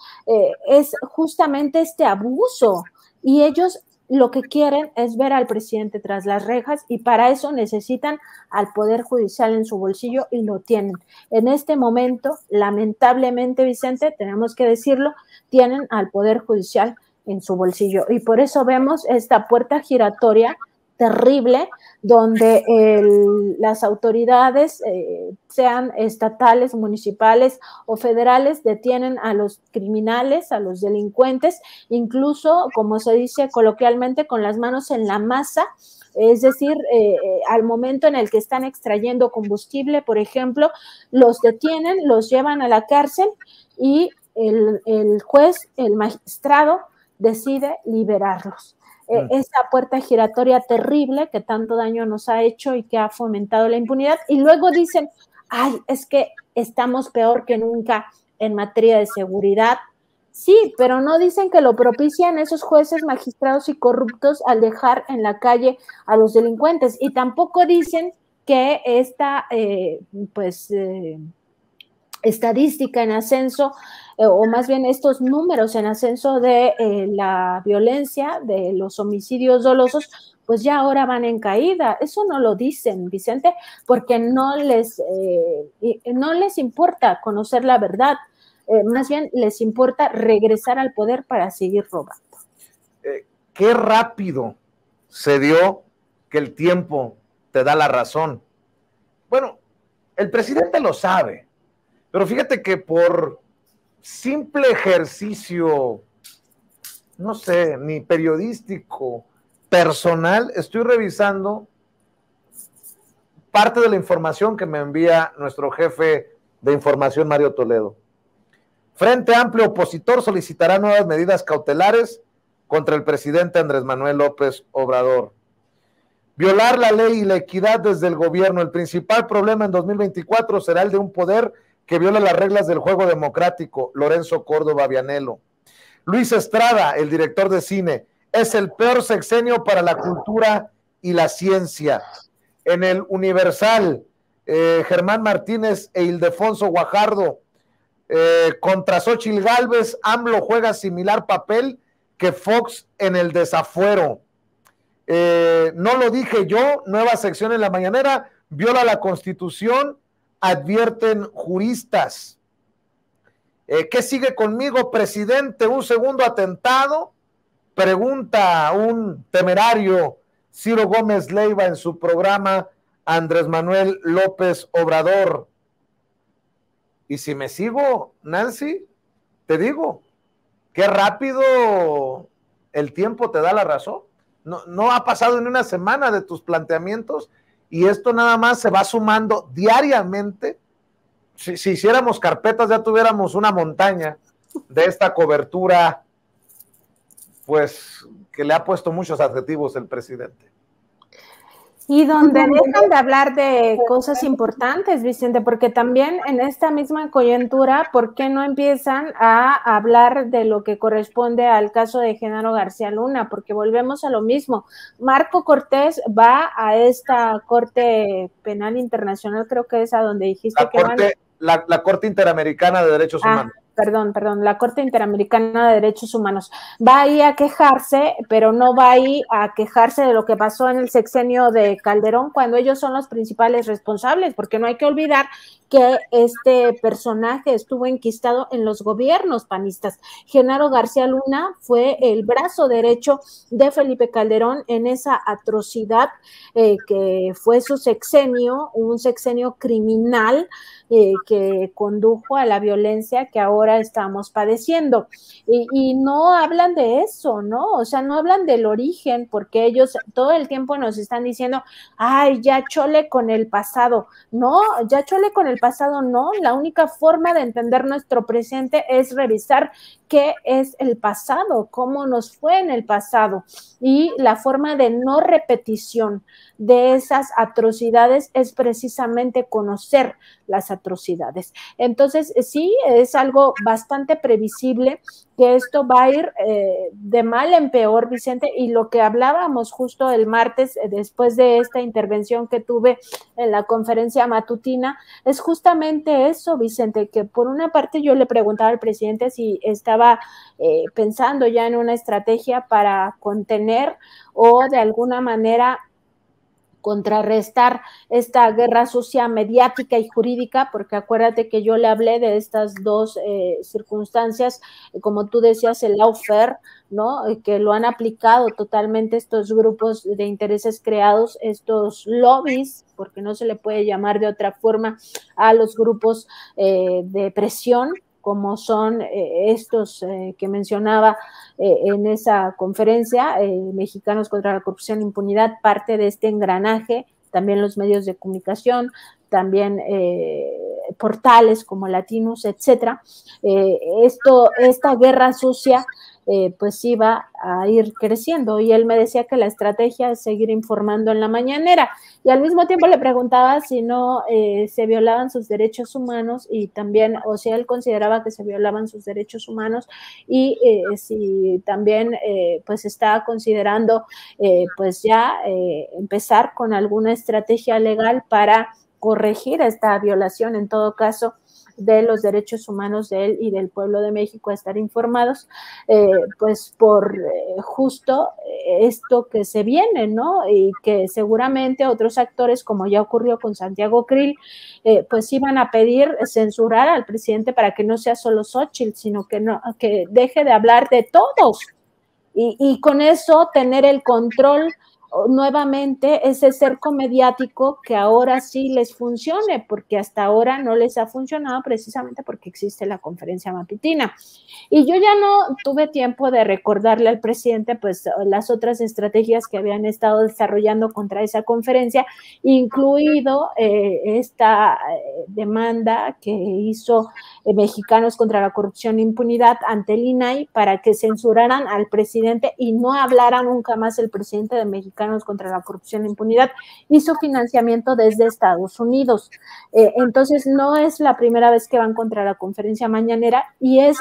es justamente este abuso, y ellos lo que quieren es ver al presidente tras las rejas, y para eso necesitan al Poder Judicial en su bolsillo, y lo tienen. En este momento, lamentablemente, Vicente, tenemos que decirlo, tienen al Poder Judicial en su bolsillo, y por eso vemos esta puerta giratoria terrible, donde las autoridades, sean estatales, municipales o federales, detienen a los criminales, a los delincuentes, incluso, como se dice coloquialmente, con las manos en la masa. Es decir, al momento en el que están extrayendo combustible, por ejemplo, los detienen, los llevan a la cárcel, y el juez, el magistrado, decide liberarlos. Esa puerta giratoria terrible que tanto daño nos ha hecho y que ha fomentado la impunidad, y luego dicen, ay, es que estamos peor que nunca en materia de seguridad. Sí, pero no dicen que lo propician esos jueces, magistrados y corruptos al dejar en la calle a los delincuentes, y tampoco dicen que esta estadística en ascenso, o más bien estos números en ascenso de la violencia, de los homicidios dolosos, pues ya ahora van en caída. Eso no lo dicen, Vicente, porque no les importa conocer la verdad, más bien les importa regresar al poder para seguir robando. Qué rápido se dio que el tiempo te da la razón. Bueno, el presidente lo sabe, pero fíjate que por simple ejercicio, no sé, ni periodístico, personal, estoy revisando parte de la información que me envía nuestro jefe de información, Mario Toledo. Frente Amplio opositor solicitará nuevas medidas cautelares contra el presidente Andrés Manuel López Obrador. Violar la ley y la equidad desde el gobierno. El principal problema en 2024 será el de un poder que viola las reglas del juego democrático. Lorenzo Córdoba Vianello. Luis Estrada, el director de cine, es el peor sexenio para la cultura y la ciencia. En el Universal, Germán Martínez e Ildefonso Guajardo, contra Xóchitl Gálvez, AMLO juega similar papel que Fox en el desafuero. No lo dije yo, nueva sección en la mañanera, viola la Constitución, advierten juristas. ¿Qué sigue conmigo, presidente? ¿Un segundo atentado? Pregunta un temerario Ciro Gómez Leiva en su programa Andrés Manuel López Obrador. Y si me sigo, Nancy, te digo, qué rápido el tiempo te da la razón. No ha pasado ni una semana de tus planteamientos y esto nada más se va sumando diariamente. Si hiciéramos carpetas ya tuviéramos una montaña de esta cobertura, pues que le ha puesto muchos adjetivos el presidente. Y donde dejan de hablar de cosas importantes, Vicente, porque también en esta misma coyuntura, ¿por qué no empiezan a hablar de lo que corresponde al caso de Genaro García Luna? Porque volvemos a lo mismo. Marco Cortés va a esta Corte Penal Internacional, creo que es a donde dijiste que van. La Corte Interamericana de Derechos Humanos. Perdón, la Corte Interamericana de Derechos Humanos. Va ahí a quejarse, pero no va ahí a quejarse de lo que pasó en el sexenio de Calderón, cuando ellos son los principales responsables, porque no hay que olvidar que este personaje estuvo enquistado en los gobiernos panistas. Genaro García Luna fue el brazo derecho de Felipe Calderón en esa atrocidad que fue su sexenio, un sexenio criminal que condujo a la violencia que ahora estamos padeciendo. Y no hablan de eso, ¿no? O sea, no hablan del origen, porque ellos todo el tiempo nos están diciendo, ay, ya chole con el pasado. No, ya chole con el pasado, no. La única forma de entender nuestro presente es revisar qué es el pasado, cómo nos fue en el pasado. Y la forma de no repetición de esas atrocidades es precisamente conocer las atrocidades. Entonces, sí, es algo bastante previsible que esto va a ir de mal en peor, Vicente, y lo que hablábamos justo el martes, después de esta intervención que tuve en la conferencia matutina, es justamente eso, Vicente, que por una parte yo le preguntaba al presidente si estaba pensando ya en una estrategia para contener o de alguna manera contrarrestar esta guerra sucia mediática y jurídica, porque acuérdate que yo le hablé de estas dos circunstancias, como tú decías, el lawfare, ¿no? Que lo han aplicado totalmente estos grupos de intereses creados, estos lobbies, porque no se le puede llamar de otra forma a los grupos de presión, como son estos que mencionaba en esa conferencia, Mexicanos contra la Corrupción e Impunidad, parte de este engranaje, también los medios de comunicación, también portales como Latinos, etcétera. Esta guerra sucia pues iba a ir creciendo, y él me decía que la estrategia es seguir informando en la mañanera, y al mismo tiempo le preguntaba si no se violaban sus derechos humanos, y también, o si él consideraba que se violaban sus derechos humanos, y si también pues estaba considerando pues ya empezar con alguna estrategia legal para corregir esta violación, en todo caso, de los derechos humanos de él y del pueblo de México, a estar informados, pues por justo esto que se viene, ¿no? Y que seguramente otros actores, como ya ocurrió con Santiago Krill, pues iban a pedir censurar al presidente para que no sea solo Xóchitl, sino que deje de hablar de todos. Y con eso tener el control nuevamente, ese cerco mediático que ahora sí les funcione, porque hasta ahora no les ha funcionado precisamente porque existe la conferencia matutina. Y yo ya no tuve tiempo de recordarle al presidente pues las otras estrategias que habían estado desarrollando contra esa conferencia, incluido esta demanda que hizo Mexicanos contra la Corrupción e Impunidad ante el INAI para que censuraran al presidente y no hablara nunca más el presidente de Mexicanos contra la Corrupción e Impunidad, hizo financiamiento desde Estados Unidos. Entonces no es la primera vez que van contra la conferencia mañanera, y es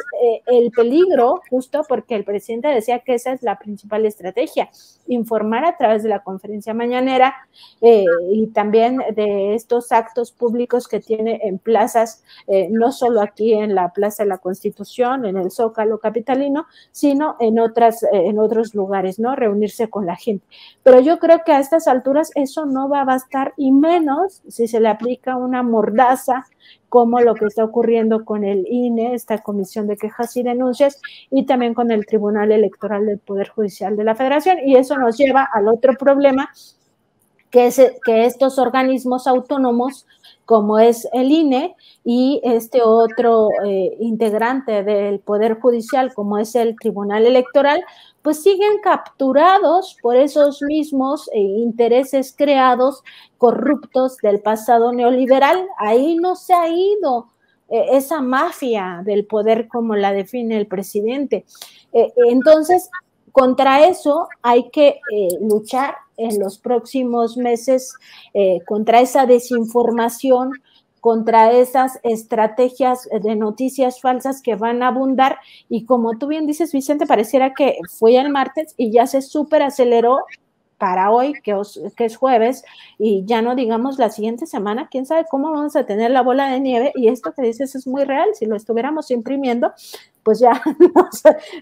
el peligro, justo porque el presidente decía que esa es la principal estrategia, informar a través de la conferencia mañanera y también de estos actos públicos que tiene en plazas, no solo aquí en la Plaza de la Constitución, en el Zócalo capitalino, sino en otros lugares, ¿no? Reunirse con la gente. Pero yo creo que a estas alturas eso no va a bastar, y menos si se le aplica una mordaza como lo que está ocurriendo con el INE, esta Comisión de Quejas y Denuncias, y también con el Tribunal Electoral del Poder Judicial de la Federación. Y eso nos lleva al otro problema, que estos organismos autónomos, como es el INE y este otro integrante del Poder Judicial, como es el Tribunal Electoral, pues siguen capturados por esos mismos intereses creados, corruptos del pasado neoliberal. Ahí no se ha ido esa mafia del poder como la define el presidente. Entonces, contra eso hay que luchar en los próximos meses, contra esa desinformación, contra esas estrategias de noticias falsas que van a abundar. Y como tú bien dices, Vicente, pareciera que fue el martes y ya se súper aceleró para hoy, que es jueves, y ya no digamos la siguiente semana, quién sabe cómo vamos a tener la bola de nieve. Y esto que dices es muy real. Si lo estuviéramos imprimiendo, pues ya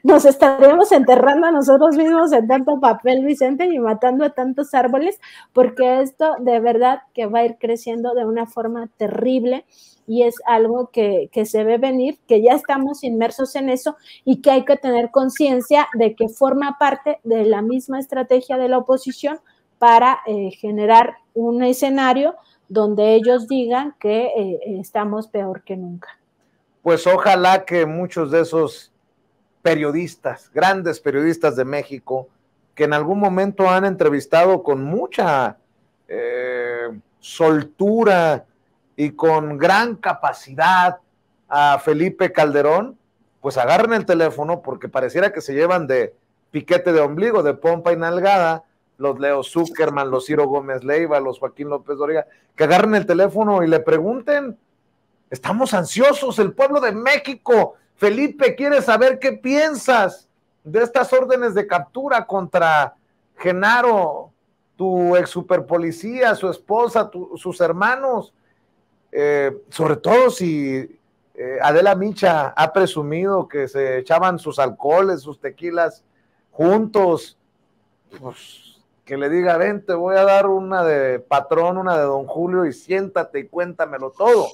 nos estaríamos enterrando a nosotros mismos en tanto papel, Vicente, y matando a tantos árboles, porque esto de verdad que va a ir creciendo de una forma terrible, y es algo que se ve venir, que ya estamos inmersos en eso y que hay que tener conciencia de que forma parte de la misma estrategia de la oposición para generar un escenario donde ellos digan que estamos peor que nunca. Pues ojalá que muchos de esos periodistas, grandes periodistas de México, que en algún momento han entrevistado con mucha soltura y con gran capacidad a Felipe Calderón, pues agarren el teléfono, porque pareciera que se llevan de piquete de ombligo, de pompa y nalgada, los Leo Zuckerman, los Ciro Gómez Leiva, los Joaquín López Dóriga, que agarren el teléfono y le pregunten. Estamos ansiosos, el pueblo de México. Felipe quiere saber qué piensas de estas órdenes de captura contra Genaro, tu ex superpolicía, su esposa, sus hermanos. Sobre todo si Adela Micha ha presumido que se echaban sus alcoholes, sus tequilas juntos, pues que le diga, ven, te voy a dar una de patrón, una de don Julio, y siéntate y cuéntamelo todo.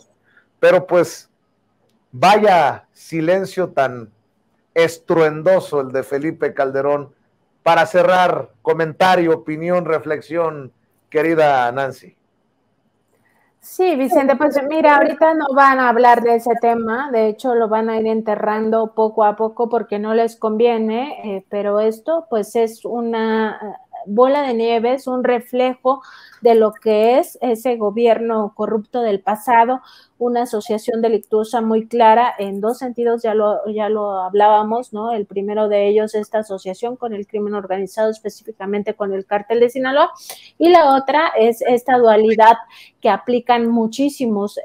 Pero pues vaya silencio tan estruendoso el de Felipe Calderón. Para cerrar, comentario, opinión, reflexión, querida Nancy. Sí, Vicente, pues mira, ahorita no van a hablar de ese tema, de hecho lo van a ir enterrando poco a poco porque no les conviene, pero esto pues es una bola de nieve, es un reflejo de lo que es ese gobierno corrupto del pasado, una asociación delictuosa muy clara en dos sentidos, ya lo hablábamos, ¿no? El primero de ellos, esta asociación con el crimen organizado, específicamente con el cártel de Sinaloa, y la otra es esta dualidad que aplican muchísimos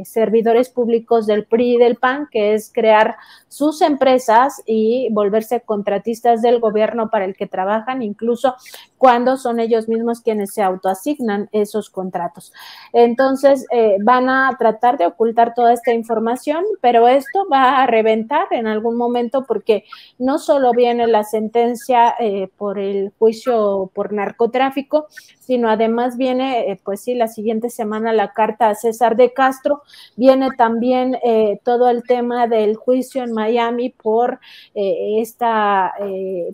servidores públicos del PRI y del PAN, que es crear sus empresas y volverse contratistas del gobierno para el que trabajan, incluso cuando son ellos mismos quienes se autoasignan esos contratos. Entonces, van a tratar de ocultar toda esta información, pero esto va a reventar en algún momento, porque no solo viene la sentencia por el juicio por narcotráfico, sino además viene, pues sí, la siguiente semana la carta a César de Castro, viene también todo el tema del juicio en Miami por esta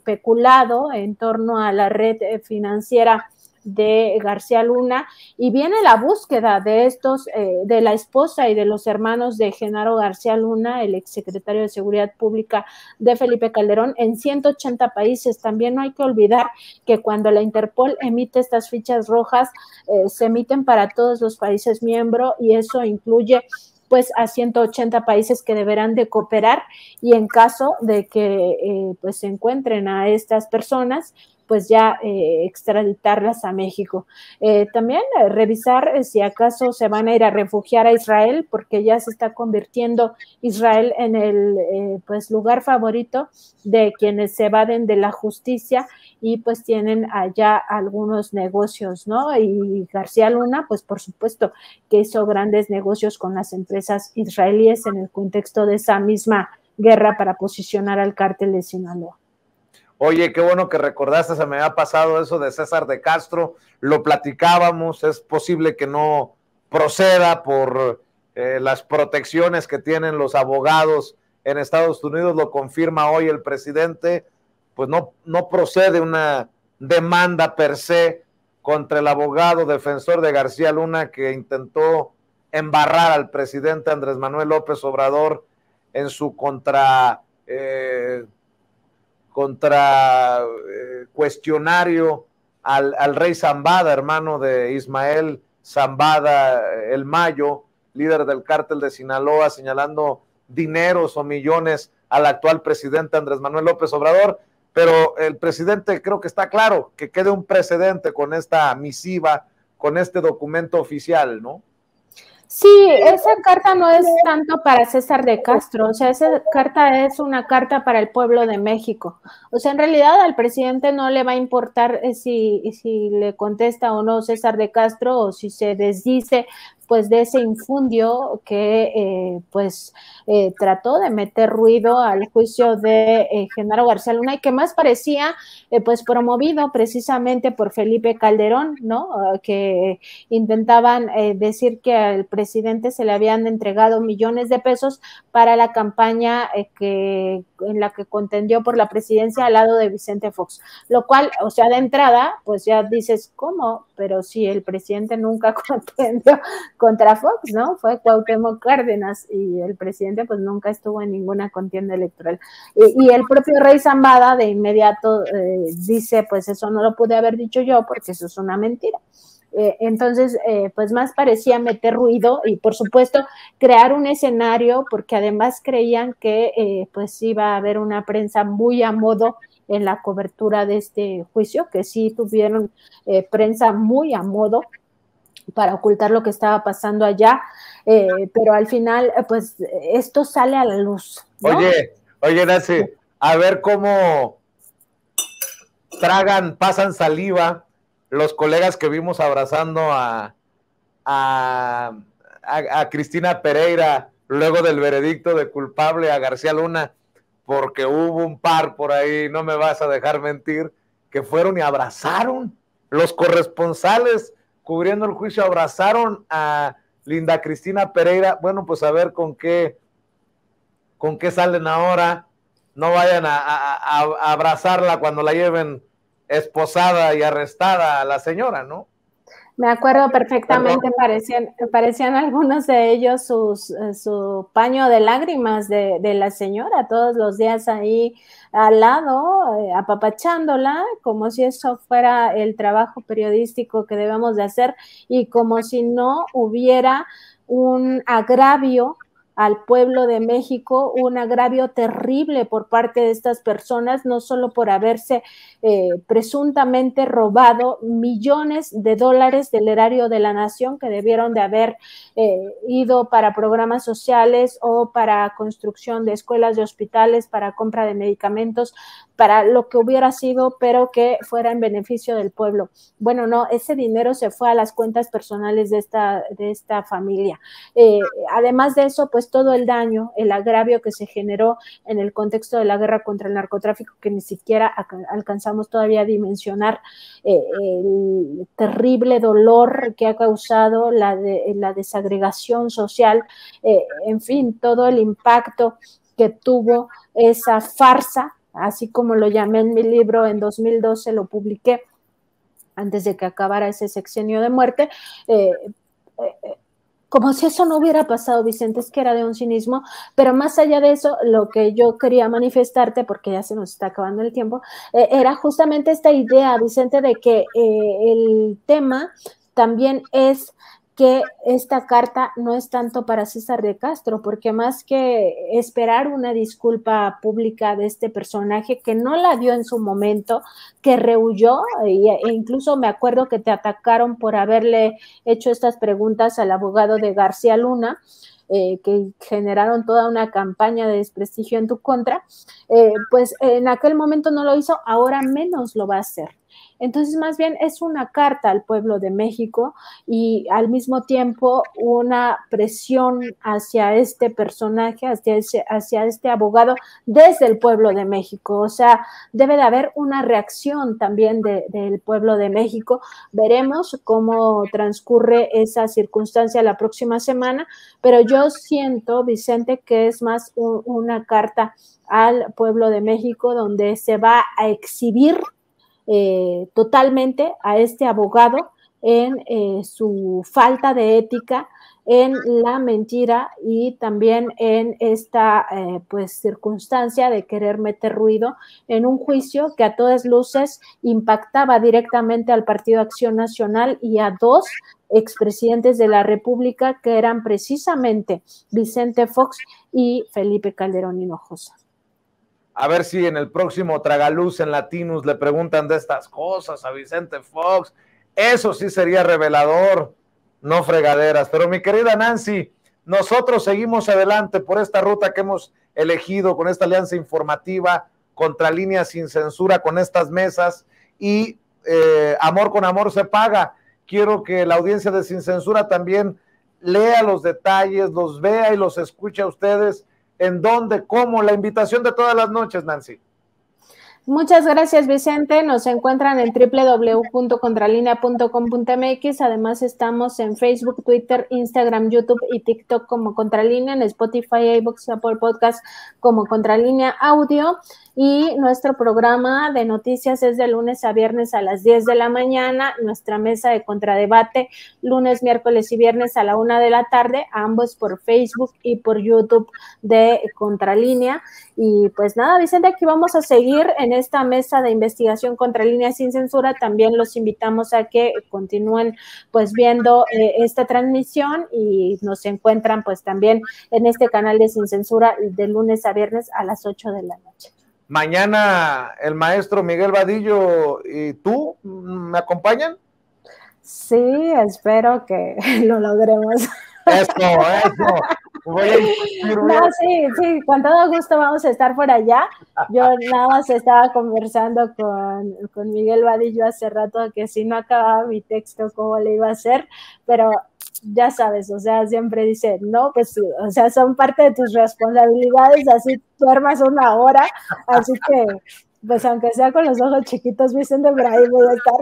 peculado en torno a la red financiera de García Luna, y viene la búsqueda de estos, de la esposa y de los hermanos de Genaro García Luna, el exsecretario de Seguridad Pública de Felipe Calderón, en 180 países. También no hay que olvidar que cuando la Interpol emite estas fichas rojas, se emiten para todos los países miembros, y eso incluye pues a 180 países que deberán de cooperar, y en caso de que pues se encuentren a estas personas, pues ya extraditarlas a México. También revisar si acaso se van a ir a refugiar a Israel, porque ya se está convirtiendo Israel en el pues lugar favorito de quienes se evaden de la justicia y pues tienen allá algunos negocios, ¿no? Y García Luna, pues por supuesto que hizo grandes negocios con las empresas israelíes en el contexto de esa misma guerra para posicionar al cártel de Sinaloa. Oye, qué bueno que recordaste, se me había pasado eso de César de Castro, lo platicábamos, es posible que no proceda por las protecciones que tienen los abogados en Estados Unidos, lo confirma hoy el presidente, pues no procede una demanda per se, contra el abogado defensor de García Luna que intentó embarrar al presidente Andrés Manuel López Obrador en su cuestionario al rey Zambada, hermano de Ismael Zambada el Mayo, líder del cártel de Sinaloa, señalando dineros o millones al actual presidente Andrés Manuel López Obrador. Pero el presidente creo que está claro que quede un precedente con esta misiva, con este documento oficial, ¿no? Sí, esa carta no es tanto para César de Castro, o sea, esa carta es una carta para el pueblo de México. O sea, en realidad al presidente no le va a importar si le contesta o no César de Castro o si se desdice pues de ese infundio que trató de meter ruido al juicio de Genaro García Luna y que más parecía pues promovido precisamente por Felipe Calderón, ¿no? Que intentaban decir que al presidente se le habían entregado millones de pesos para la campaña en la que contendió por la presidencia al lado de Vicente Fox, lo cual, o sea, de entrada, pues ya dices, ¿cómo? Pero si el presidente nunca contendió contra Fox, ¿no? Fue Cuauhtémoc Cárdenas y el presidente pues nunca estuvo en ninguna contienda electoral. Y el propio rey Zambada de inmediato dice, pues eso no lo pude haber dicho yo porque eso es una mentira. Entonces, pues más parecía meter ruido y por supuesto crear un escenario porque además creían que pues iba a haber una prensa muy a modo en la cobertura de este juicio, que sí tuvieron prensa muy a modo para ocultar lo que estaba pasando allá, pero al final, pues esto sale a la luz, ¿no? Oye, Nancy, a ver cómo pasan saliva los colegas que vimos abrazando a Cristina Pereira luego del veredicto de culpable a García Luna, porque hubo un par por ahí, no me vas a dejar mentir, que fueron y abrazaron los corresponsales cubriendo el juicio, abrazaron a Linda Cristina Pereira. Bueno, pues a ver con qué salen ahora. No vayan a abrazarla cuando la lleven esposada y arrestada a la señora, ¿no? Me acuerdo perfectamente, parecían algunos de ellos su paño de lágrimas de la señora, todos los días ahí al lado, apapachándola, como si eso fuera el trabajo periodístico que debemos de hacer y como si no hubiera un agravio al pueblo de México, un agravio terrible por parte de estas personas, no solo por haberse presuntamente robado millones de dólares del erario de la nación que debieron de haber ido para programas sociales o para construcción de escuelas, de hospitales, para compra de medicamentos, para lo que hubiera sido, pero que fuera en beneficio del pueblo. Bueno, no, ese dinero se fue a las cuentas personales de esta familia. Además de eso, pues todo el daño, el agravio que se generó en el contexto de la guerra contra el narcotráfico, que ni siquiera alcanzamos todavía a dimensionar, el terrible dolor que ha causado la desagregación social, en fin, todo el impacto que tuvo esa farsa, así como lo llamé en mi libro, en 2012 lo publiqué, antes de que acabara ese sexenio de muerte, como si eso no hubiera pasado, Vicente, es que era de un cinismo, pero más allá de eso, lo que yo quería manifestarte, porque ya se nos está acabando el tiempo, era justamente esta idea, Vicente, de que el tema también es que esta carta no es tanto para César de Castro, porque más que esperar una disculpa pública de este personaje que no la dio en su momento, que rehuyó, e incluso me acuerdo que te atacaron por haberle hecho estas preguntas al abogado de García Luna, que generaron toda una campaña de desprestigio en tu contra, pues en aquel momento no lo hizo, ahora menos lo va a hacer. Entonces, más bien es una carta al pueblo de México y al mismo tiempo una presión hacia este personaje, hacia este abogado desde el pueblo de México. O sea, debe de haber una reacción también del pueblo de México. Veremos cómo transcurre esa circunstancia la próxima semana, pero yo siento, Vicente, que es más una carta al pueblo de México donde se va a exhibir totalmente a este abogado en su falta de ética, en la mentira y también en esta pues circunstancia de querer meter ruido en un juicio que a todas luces impactaba directamente al Partido Acción Nacional y a dos expresidentes de la República, que eran precisamente Vicente Fox y Felipe Calderón Hinojosa. A ver si en el próximo Tragaluz en Latinus le preguntan de estas cosas a Vicente Fox. Eso sí sería revelador, no fregaderas. Pero mi querida Nancy, nosotros seguimos adelante por esta ruta que hemos elegido con esta alianza informativa, Contralínea Sin Censura, con estas mesas, y amor con amor se paga. Quiero que la audiencia de Sin Censura también lea los detalles, los vea y los escuche a ustedes. ¿En dónde? ¿Cómo? La invitación de todas las noches, Nancy. Muchas gracias, Vicente. Nos encuentran en www.contralinea.com.mx. Además, estamos en Facebook, Twitter, Instagram, YouTube y TikTok como Contralínea, en Spotify, iVoox, Apple Podcast como Contralínea Audio. Y nuestro programa de noticias es de lunes a viernes a las 10 de la mañana. Nuestra mesa de contradebate, lunes, miércoles y viernes a la 1 de la tarde, ambos por Facebook y por YouTube de Contralínea. Y pues nada, Vicente, aquí vamos a seguir en esta mesa de investigación Contralínea Sin Censura. También los invitamos a que continúen pues viendo esta transmisión, y nos encuentran pues también en este canal de Sin Censura de lunes a viernes a las 8 de la noche. Mañana el maestro Miguel Vadillo y tú me acompañan. Sí, espero que lo logremos. Eso. No, sí, con todo gusto vamos a estar por allá. Yo nada más estaba conversando con Miguel Vadillo hace rato que si no acababa mi texto, cómo le iba a hacer, pero ya sabes, o sea, siempre dice, no, pues, o sea, son parte de tus responsabilidades, así duermas una hora, así que, pues, aunque sea con los ojos chiquitos, Vicente, por ahí voy a estar.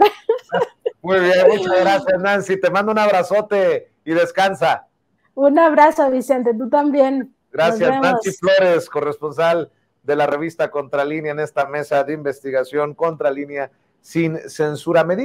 Muy bien, muchas gracias, Nancy, te mando un abrazote y descansa. Un abrazo, Vicente, tú también. Gracias, Nancy Flores, corresponsal de la revista Contralínea en esta mesa de investigación Contralínea Sin Censura.